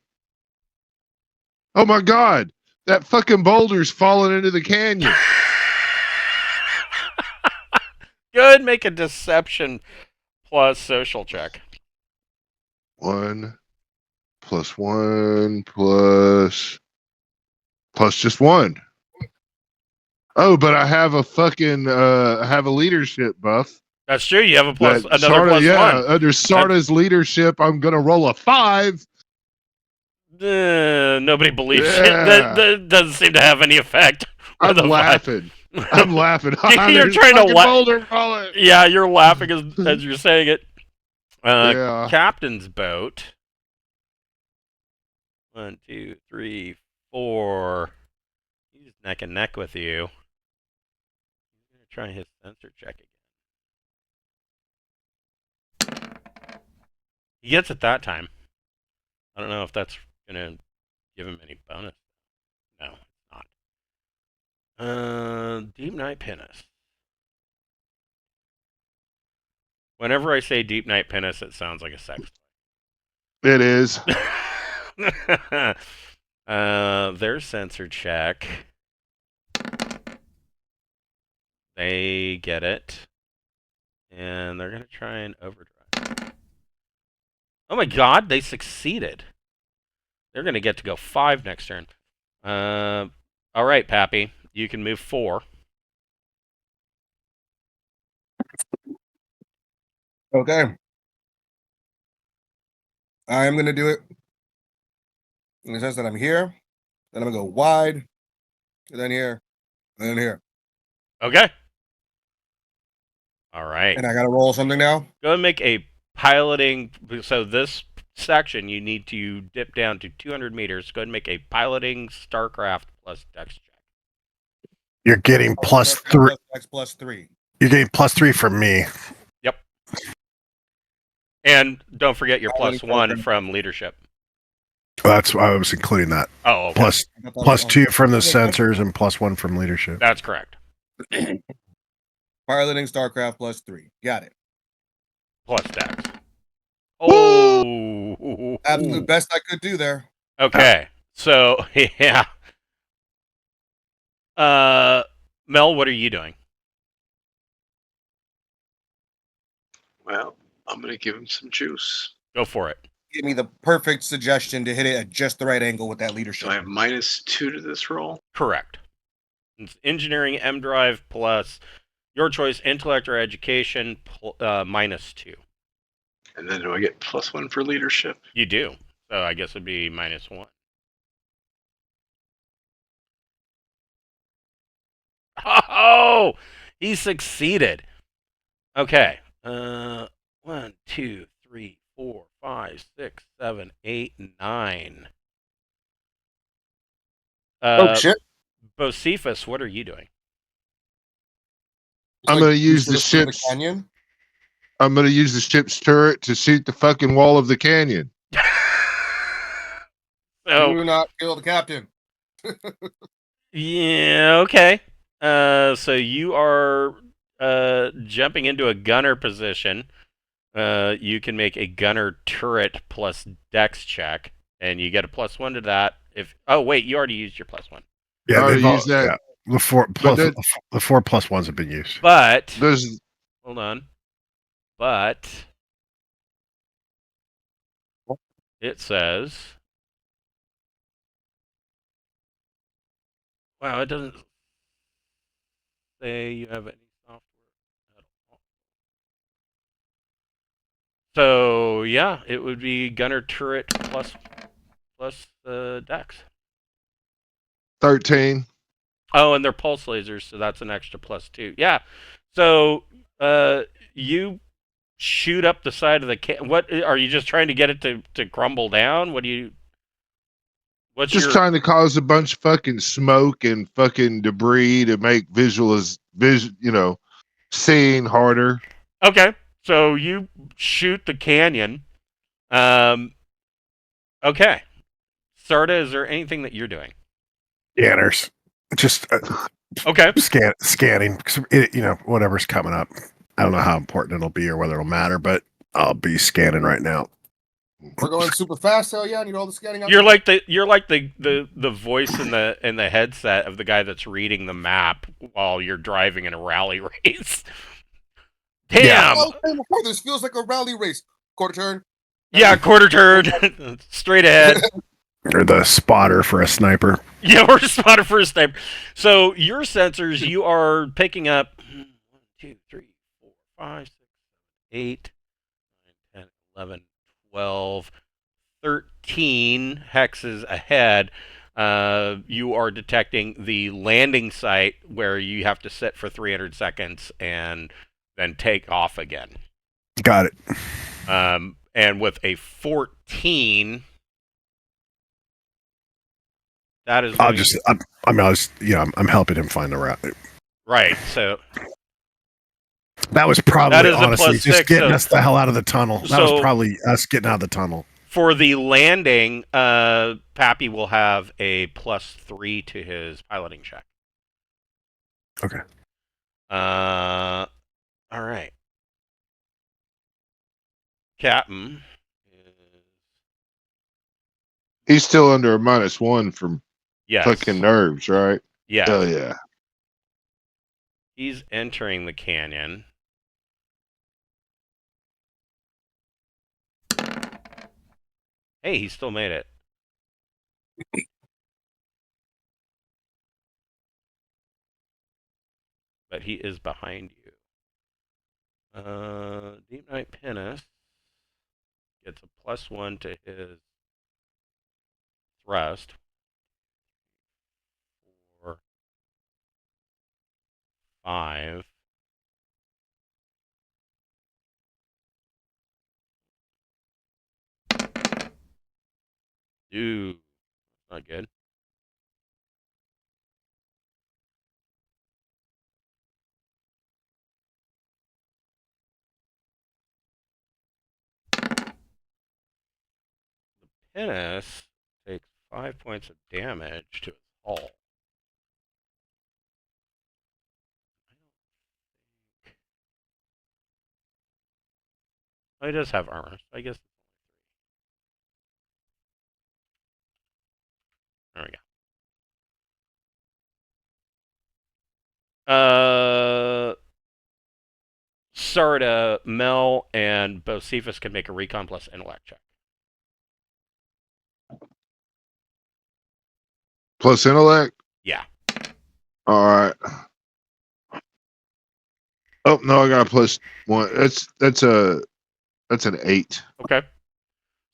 my God, that fucking boulder's falling into the canyon. Good, make a deception plus social check. 1 + 1 plus just 1. Oh, but I have a fucking leadership buff. That's true. You have another plus 1. Under Sarda's leadership, I'm gonna roll a 5. Nobody believes it. That doesn't seem to have any effect. I'm laughing. I'm laughing. You're trying to laugh. Yeah, you're laughing as you're saying it. Yeah. Captain's boat. 1, 2, 3, 4. He's neck and neck with you. I'm gonna try his sensor check again. He gets it that time. I don't know if that's gonna give him any bonus. No, it's not. Deepnight Pinnace. Whenever I say Deepnight Pinnace, it sounds like a sex It is. Their sensor check. They get it. And they're going to try and overdrive. Oh my god, they succeeded. They're going to get to go 5 next turn. Alright, Pappy. You can move 4. Okay. I am going to do it in the sense that I'm here, then I'm going to go wide, and then here, and then here. Okay. Alright. And I got to roll something now? Go and make a piloting... So this section, you need to dip down to 200 meters. Go ahead and make a piloting StarCraft plus Dex check. You're getting +3. +3. You're getting +3 from me. Yep. And don't forget your +1 from leadership. Well, that's why I was including that. Oh, okay. +2 from the sensors and +1 from leadership. That's correct. Piloting StarCraft +3. Got it. Plus Dex. Oh. Absolute best I could do there. Okay. So, yeah. Mel, what are you doing? Well, I'm going to give him some juice. Go for it. Give me the perfect suggestion to hit it at just the right angle with that leadership. So I have -2 to this roll? Correct. It's engineering M drive plus your choice, intellect or education, -2. And then do I get +1 for leadership? You do. So I guess it'd be -1. Oh, he succeeded. Okay. 1, 2, 3, 4, 5, 6, 7, 8, 9. Oh shit! Bocephus, what are you doing? I'm going to use the ship's canyon. I'm going to use the ship's turret to shoot the fucking wall of the canyon. Do not kill the captain. Yeah, okay. So you are jumping into a gunner position. you can make a gunner turret plus dex check, and you get a +1 to that. If wait, you already used your +1. I Yeah, already used that. Yeah, the four But plus the 4+1s have been used. But there's hold on. But it says, wow, it doesn't say you have any software at all. So yeah, it would be gunner turret plus dex. 13. Oh, and they're pulse lasers, so that's an extra +2. Yeah. So you shoot up the side of the what are you just trying to get it to crumble down? What do you? What's Just your? trying to cause a bunch of fucking smoke and fucking debris to make seeing harder. Okay, so you shoot the canyon. Um. Okay, Sarda, is there anything that you're doing? Scanners, just Okay. scanning. Whatever's coming up. I don't know how important it'll be or whether it'll matter, but I'll be scanning right now. We're going super fast. Hell yeah! I need all the scanning. You're like the voice in the headset of the guy that's reading the map while you're driving in a rally race. Damn. Yeah. Oh, before this feels like a rally race. Quarter turn. Yeah, quarter turn, straight ahead. Or the spotter for a sniper. Yeah, we're spotter for a sniper. So your sensors, you are picking up 1, 2, 3, 4, 5, 6, 8, 9, 10, 11, 12, 13 hexes ahead. You are detecting the landing site where you have to sit for 300 seconds and then take off again. Got it. And with a 14, that is. I'm helping him find the route. Right. So that was probably that is honestly +6, just getting us the hell out of the tunnel. That so was probably us getting out of the tunnel. for the landing, Pappy will have a +3 to his piloting check. Okay. All right. Captain. He's still under a -1 from Yes. fucking nerves, right? Yeah. Oh yeah. He's entering the canyon. Hey, he still made it. But he is behind you. Deepnight Penis gets a +1 to his thrust. 4, 5. Ooh, not good. Penis takes 5 points of damage to its hull. Oh, he does have armor, so I guess. There we go. Sarda, Mel, and Bocephus can make a recon plus intellect check. Plus intellect. Yeah. All right. Oh no, I got a +1. That's an 8. Okay.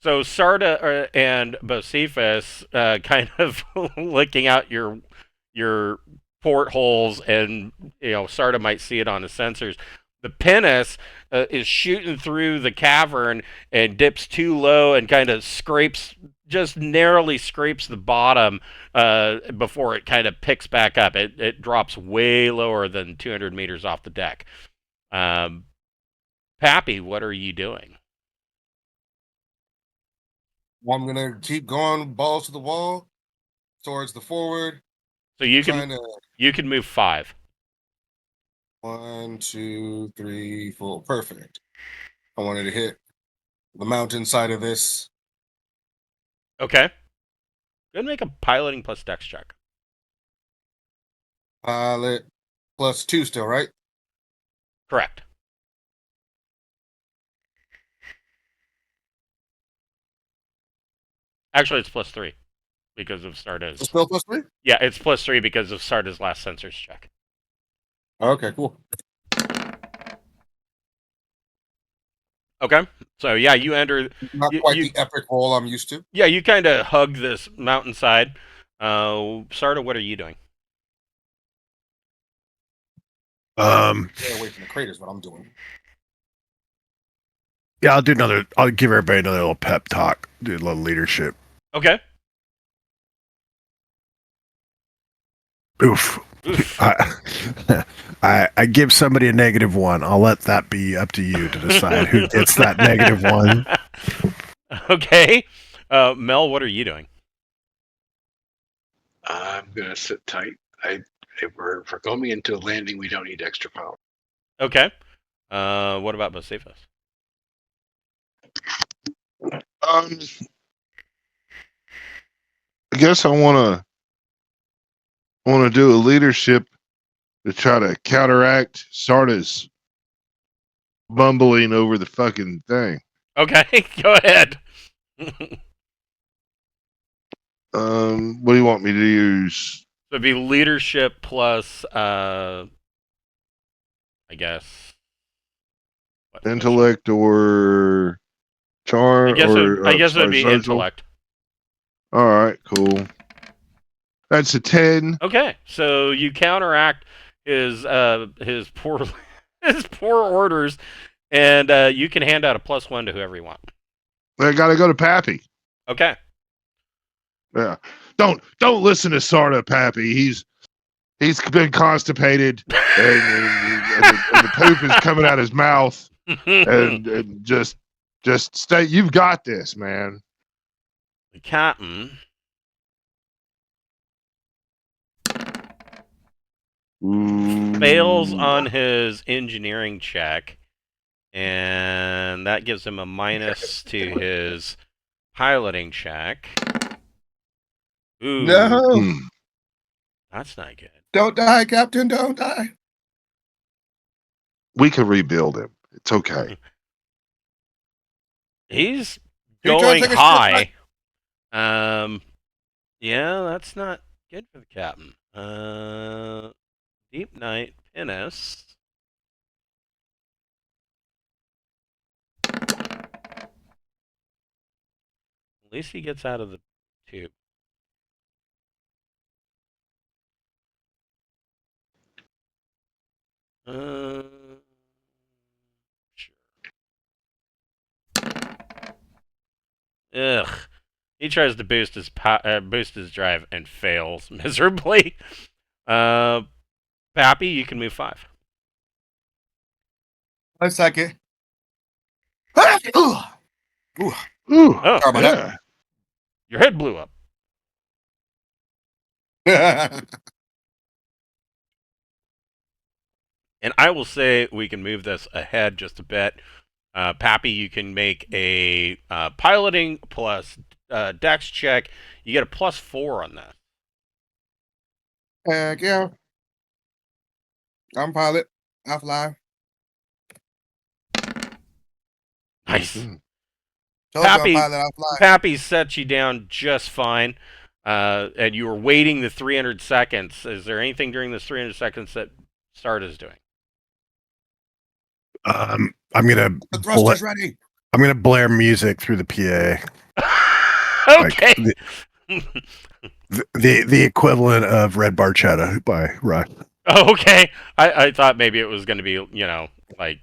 So Sarda and Bocephus kind of looking out your portholes, and Sarda might see it on his sensors. The Penis is shooting through the cavern and dips too low and kind of just narrowly scrapes the bottom before it kind of picks back up. It drops way lower than 200 meters off the deck. Pappy, what are you doing? I'm gonna keep going, balls to the wall, towards the forward. So you can move 5. 1, 2, 3, 4. Perfect. I wanted to hit the mountainside of this. Okay. Go ahead and make a piloting plus dex check. Pilot plus 2 still, right? Correct. Actually, it's plus 3 because of Sarda's. Still plus 3? Yeah, it's plus 3 because of Sarda's last sensors check. Okay, cool. Okay. So, yeah, you enter. Not You, quite you, the epic roll I'm used to. yeah, you kind of hug this mountainside. Sarda, what are you doing? Stay away from the craters, what I'm doing. Yeah, I'll give everybody another little pep talk. Do a little leadership. Okay. Oof. Oof. I give somebody a -1. I'll let that be up to you to decide who gets that -1. Okay. Mel, what are you doing? I'm gonna sit tight. If we're going into a landing, we don't need extra power. Okay. What about Bocephus? I guess I want to do a leadership to try to counteract Sarda's bumbling over the fucking thing. Okay, go ahead. What do you want me to use? So it'd be leadership plus, I guess. Intellect or charm? I guess it'd be social? intellect. All right, cool. That's a 10. Okay, so you counteract his poor his poor orders, and you can hand out a +1 to whoever you want. I gotta go to Pappy. Okay. Yeah. Don't listen to Sarda, Pappy. He's been constipated and the poop is coming out his mouth and just stay. You've got this, man. The captain. Fails on his engineering check, and that gives him a minus to his piloting check. Ooh, No! that's not good. Don't die, Captain, don't die. We can rebuild him. It's okay. He's You trying to going take a high. Yeah, that's not good for the captain. Deepnight, Pinnis. At least he gets out of the tube. Sure. Ugh. He tries to boost his drive and fails miserably. Pappy, you can move 5. 1 second. Ooh, Oh, Sorry about yeah. your head blew up. that. And I will say we can move this ahead just a bit. Pappy, you can make a piloting plus dex check. You get a +4 on that. Heck yeah. I'm pilot. I fly. Nice. Mm-hmm. Pappy, Pilot, I fly. Pappy set you down just fine. And you were waiting the 300 seconds. Is there anything during this 300 seconds that Start is doing? I'm gonna The thruster's ready. I'm gonna blare music through the PA. Okay. The equivalent of Red Barchetta by Rush. Oh, okay. I thought maybe it was going to be, like.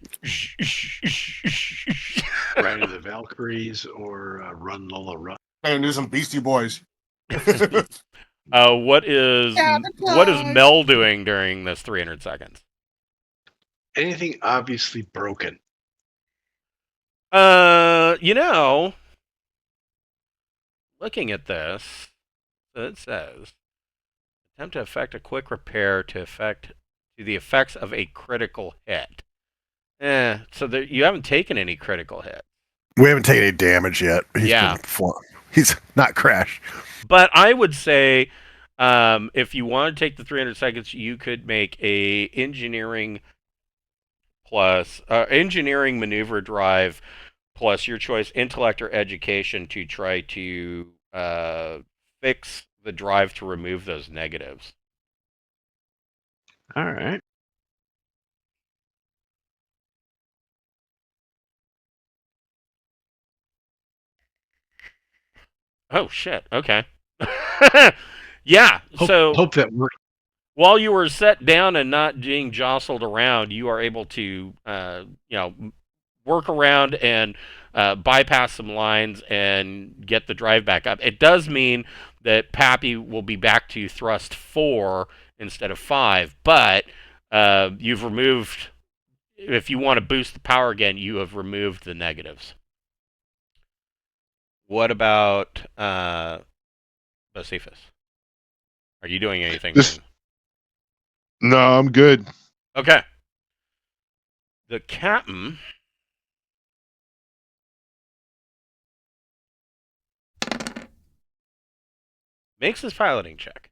Ride of the Valkyries or Run Lola Run. And do some Beastie Boys. What is Mel doing during this 300 seconds? Anything obviously broken. Looking at this, it says attempt to effect a quick repair to the effects of a critical hit. So you haven't taken any critical hit. We haven't taken any damage yet. Yeah. He's not crashed. But I would say, if you want to take the 300 seconds, you could make a engineering plus engineering maneuver drive plus your choice intellect or education to try to fix the drive to remove those negatives. All right. Oh shit. Okay. Yeah. So Hope that works. while you were set down and not being jostled around, you are able to, work around and bypass some lines and get the drive back up. It does mean that Pappy will be back to thrust 4 instead of 5, but you've removed. If you want to boost the power again, you have removed the negatives. What about Josephus? Are you doing anything? No, I'm good. Okay. The captain makes his piloting check.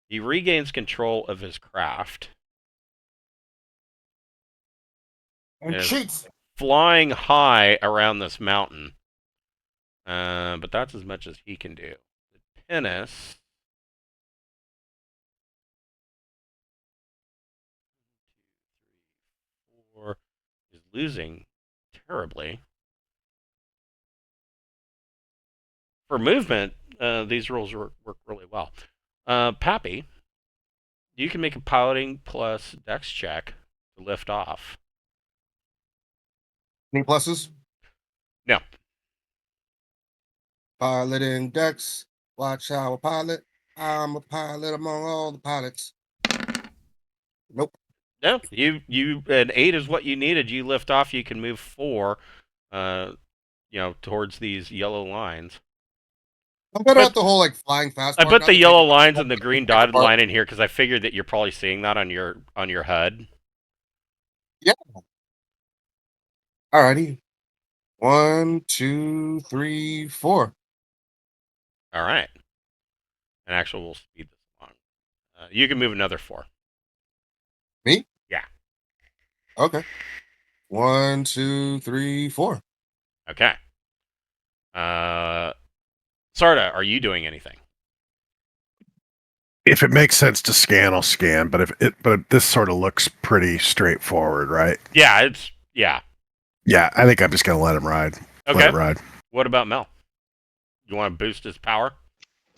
He regains control of his craft. And cheats. Flying high around this mountain. But that's as much as he can do. The pinnace is losing terribly. For movement, these rules work really well. Pappy, you can make a piloting plus dex check to lift off. Any pluses? No. Piloting Dex. Watch our pilot. I'm a pilot among all the pilots. Nope. No, you an 8 is what you needed. You lift off. You can move 4, towards these yellow lines. I'm better at the whole like flying fast. I put the yellow lines and the green dotted line in here because I figured that you're probably seeing that on your HUD. Yeah. Alrighty. 1, 2, 3, 4. All right. And actually, we'll speed this along. You can move another 4. Me? Yeah. Okay. 1, 2, 3, 4. Okay. Sarda, are you doing anything? If it makes sense to scan, I'll scan. But this sort of looks pretty straightforward, right? Yeah, Yeah, I think I'm just gonna let him ride. Okay. Let it ride. What about Mel? You want to boost his power?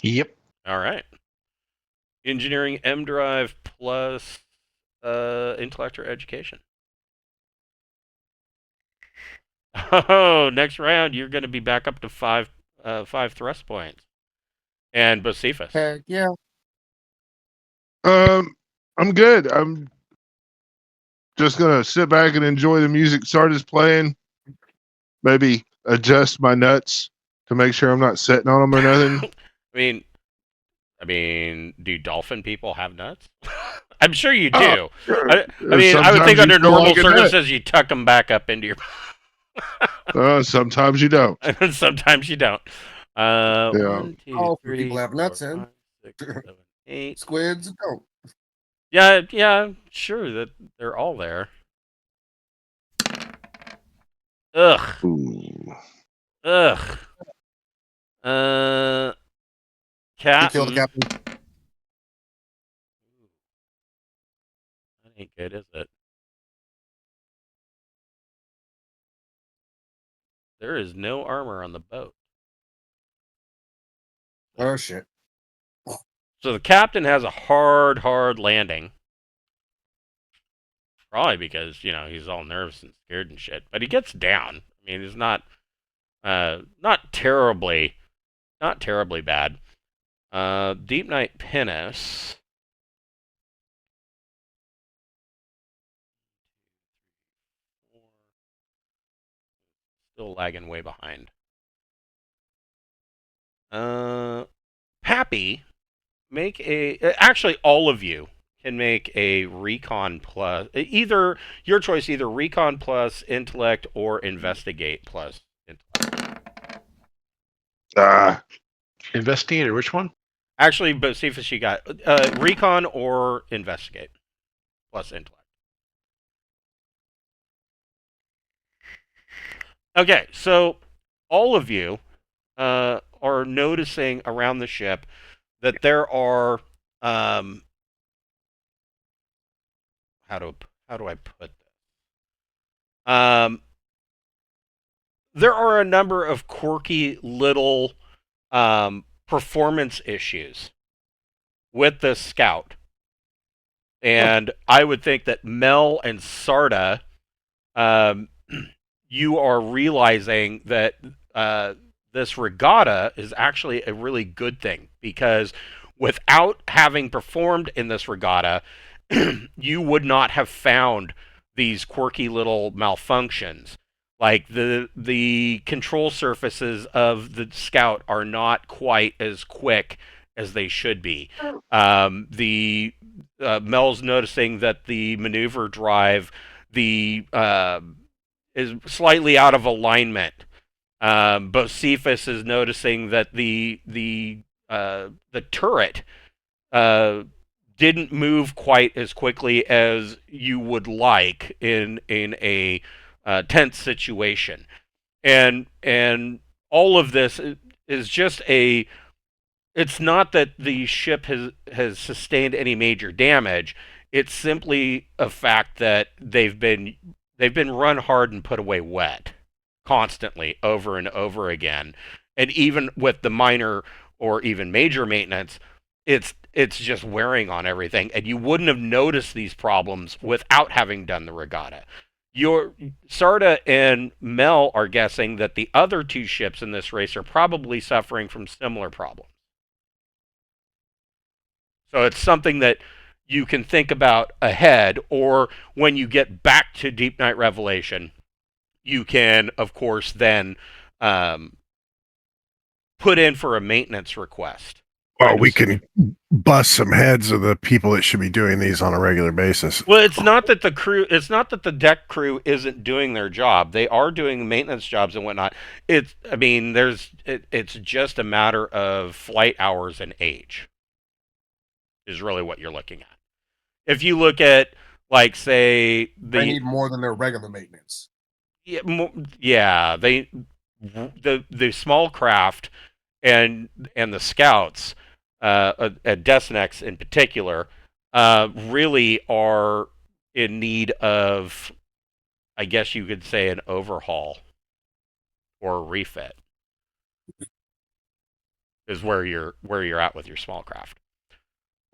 Yep. All right. Engineering M drive plus intellect or education. Oh, next round you're going to be back up to 5 thrust points. And Bocephus. Heck yeah. I'm good. I'm just gonna sit back and enjoy the music Sarda's playing. Maybe adjust my nuts to make sure I'm not sitting on them or nothing. I mean, do dolphin people have nuts? I'm sure you do. Sure. I would think under normal circumstances you tuck them back up into your. Sometimes you don't. Sometimes you don't. Yeah. 1, 2, 3, People have nuts 4, in. 5, 6, 7, 8. Squids don't. Yeah, sure that they're all there. Ugh. Ooh. Ugh. Captain. Kill the captain. That ain't good, is it? There is no armor on the boat. Oh shit. So the captain has a hard landing. Probably because, he's all nervous and scared and shit. But he gets down. I mean, he's not terribly bad. Deepnight Pinnace. Still lagging way behind. Pappy, make actually all of you can make a recon plus, either your choice, either recon plus intellect or investigate plus intellect. Investigator, which one? Actually, but see if she got recon or investigate plus intellect. Okay, so all of you are noticing around the ship that there are how do I put this? There are a number of quirky little performance issues with this scout, and I would think that Mel and Sarda, you are realizing that this regatta is actually a really good thing, because without having performed in this regatta, you would not have found these quirky little malfunctions. Like the control surfaces of the Scout are not quite as quick as they should be. The Mel's noticing that the maneuver drive the is slightly out of alignment. Bocephus is noticing that the turret didn't move quite as quickly as you would like in a tense situation, and all of this is just a. It's not that the ship has sustained any major damage. It's simply a fact that they've been run hard and put away wet constantly over and over again, and even with the minor or even major maintenance, it's just wearing on everything, and you wouldn't have noticed these problems without having done the regatta. Your Sarda and Mel are guessing that the other two ships in this race are probably suffering from similar problems. So it's something that you can think about ahead, or when you get back to Deepnight Revelation, you can, of course, then put in for a maintenance request. Well, we can bust some heads of the people that should be doing these on a regular basis. Well, it's not that the deck crew isn't doing their job. They are doing maintenance jobs and whatnot. It's just a matter of flight hours and age is really what you're looking at. If you look at, like, say, they need more than their regular maintenance. Yeah, the small craft and the scouts at Destinex in particular really are in need of, I guess you could say, an overhaul or a refit. Is where you're at with your small craft.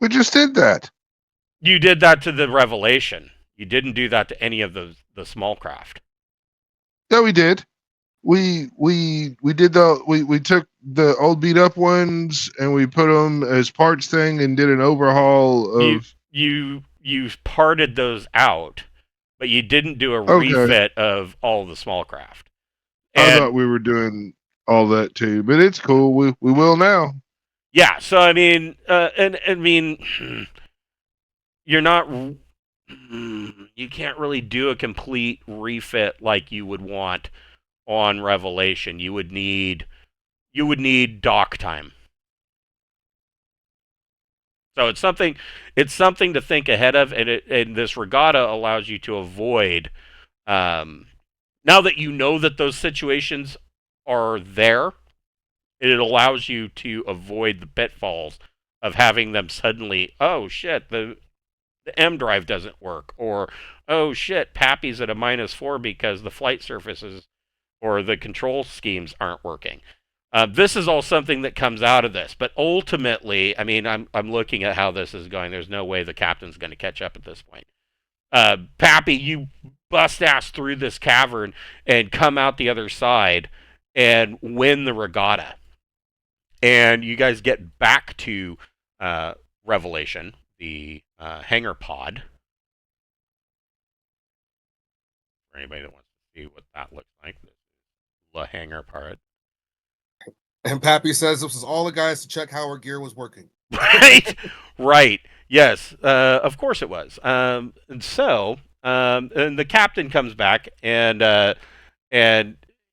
We just did that. You did that to the Revelation. You didn't do that to any of the small craft. Yeah, we did. We did we took the old beat up ones and we put them as parts thing and did an overhaul of. You parted those out, but you didn't do a refit of all the small craft. I thought we were doing all that too, but it's cool. We will now. Yeah. So I mean, you're not. You can't really do a complete refit like you would want on Revelation. You would need dock time. So it's something to think ahead of, and this regatta allows you to avoid. Now that you know that those situations are there, it allows you to avoid the pitfalls of having them suddenly, oh shit, the M drive doesn't work, or oh shit, Pappy's at a -4 because the flight surfaces or the control schemes aren't working. This is all something that comes out of this, but ultimately, I mean, I'm looking at how this is going. There's no way the captain's going to catch up at this point. Pappy, you bust ass through this cavern and come out the other side and win the regatta, and you guys get back to Revelation, the hangar pod. For anybody that wants to see what that looks like, the hangar part. And Pappy says this was all the guys to check how our gear was working. Right, right. Yes, of course it was. And so, and the captain comes back, and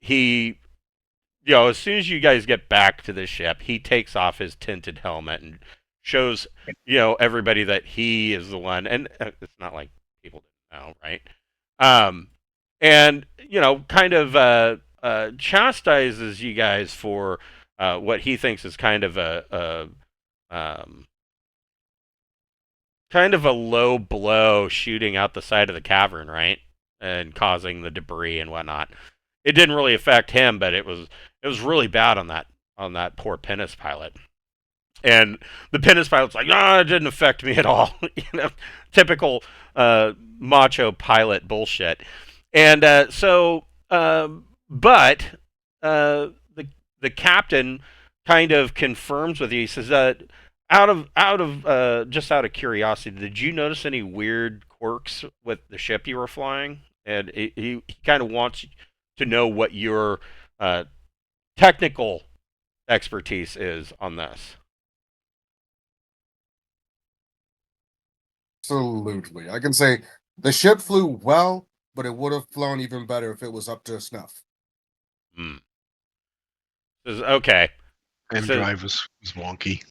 he, as soon as you guys get back to the ship, he takes off his tinted helmet and shows, everybody that he is the one. And it's not like people didn't know, right? And kind of chastises you guys for what he thinks is kind of a low blow shooting out the side of the cavern, right, and causing the debris and whatnot. It didn't really affect him, but it was really bad on that poor pinnace pilot. And the pinnace pilot's like, it didn't affect me at all. Typical macho pilot bullshit. And but the captain kind of confirms with you. He says that out of curiosity, did you notice any weird quirks with the ship you were flying? And he kind of wants to know what your technical expertise is on this. Absolutely. I can say the ship flew well, but it would have flown even better if it was up to snuff. Okay. And drive was wonky.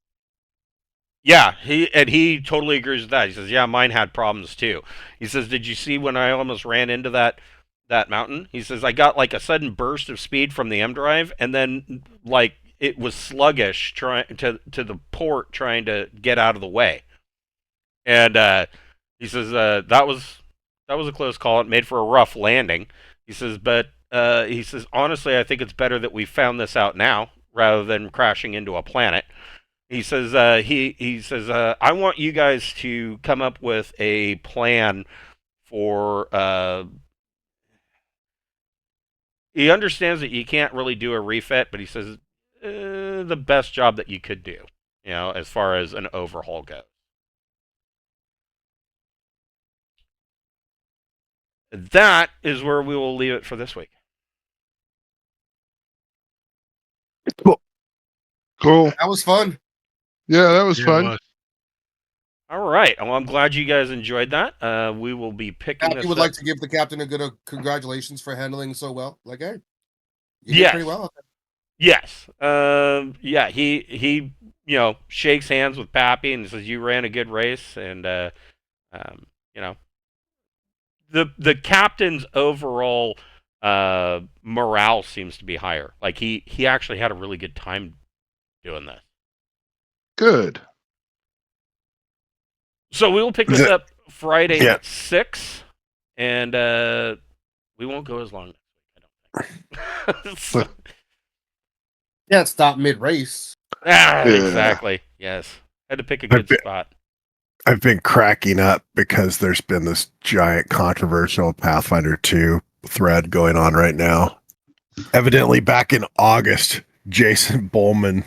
Yeah, he totally agrees with that. He says, yeah, mine had problems too. He says, did you see when I almost ran into that mountain? He says, I got like a sudden burst of speed from the M drive, and then like it was sluggish trying to the port trying to get out of the way. And he says that was a close call. It made for a rough landing. He says, but he says honestly, I think it's better that we found this out now rather than crashing into a planet. He says he says I want you guys to come up with a plan for. He understands that you can't really do a refit, but he says the best job that you could do, as far as an overhaul goes. That is where we will leave it for this week. Cool. That was fun. Yeah, that was fun. All right. Well, I'm glad you guys enjoyed that. We will be picking this Happy would up. like to give the captain a good congratulations for handling so well. Like, hey, you did Yes. pretty well. Yes. Yeah. He shakes hands with Pappy and says you ran a good race, and the captain's overall morale seems to be higher. Like he actually had a really good time doing this. Good. So we will pick this up Friday Yeah. at 6, and we won't go as long. I don't think. Can't stop mid-race. Exactly. Yes. Had to pick a good spot. I've been cracking up because there's been this giant controversial Pathfinder 2 thread going on right now. Evidently, back in August, Jason Bowman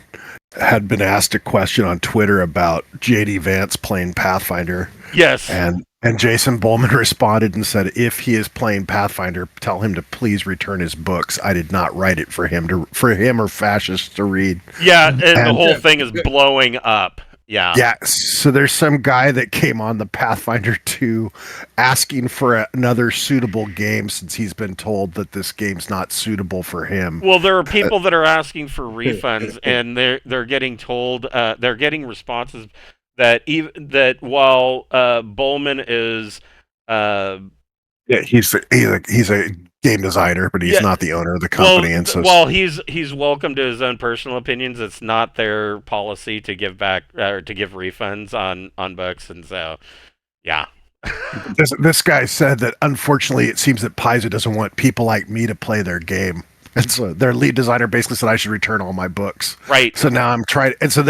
had been asked a question on Twitter about J.D. Vance playing Pathfinder. Yes. And Jason Bowman responded and said, if he is playing Pathfinder, tell him to please return his books. I did not write it for him or fascists to read. Yeah, and the whole thing is blowing up. Yeah. Yeah. So there's some guy that came on the Pathfinder 2 asking for another suitable game since he's been told that this game's not suitable for him. Well, there are people that are asking for refunds, and they're getting told they're getting responses that while Bowman is he's a game designer, but he's not the owner of the company, and so he's welcome to his own personal opinions. It's not their policy to give back or to give refunds on books, and so yeah. This guy said that unfortunately it seems that Paizo doesn't want people like me to play their game. And so their lead designer basically said I should return all my books. Right. So now I'm trying, and so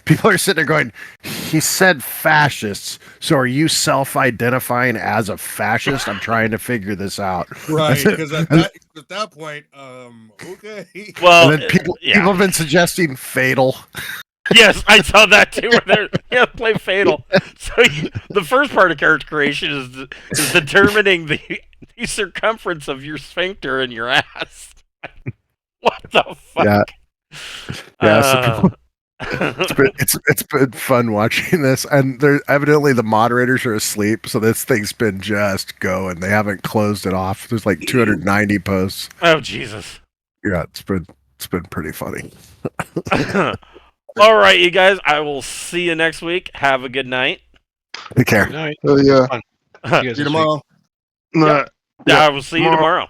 people are sitting there going, he said fascists. So are you self-identifying as a fascist? I'm trying to figure this out. Right. Because at that point, okay. Well, and then people have been suggesting Fatal. Yes, I saw that too. Play Fatal. So the first part of character creation is determining the circumference of your sphincter in your ass. What the fuck? Yeah. Yeah, so people, it's been fun watching this, and there evidently the moderators are asleep, so this thing's been just going. They haven't closed it off. There's like 290 posts. Oh Jesus! Yeah, it's been pretty funny. All right, you guys. I will see you next week. Have a good night. Take care. Good night. Oh yeah. Fun. See you guys See you this week. tomorrow. Nah, Yeah, I will see you tomorrow.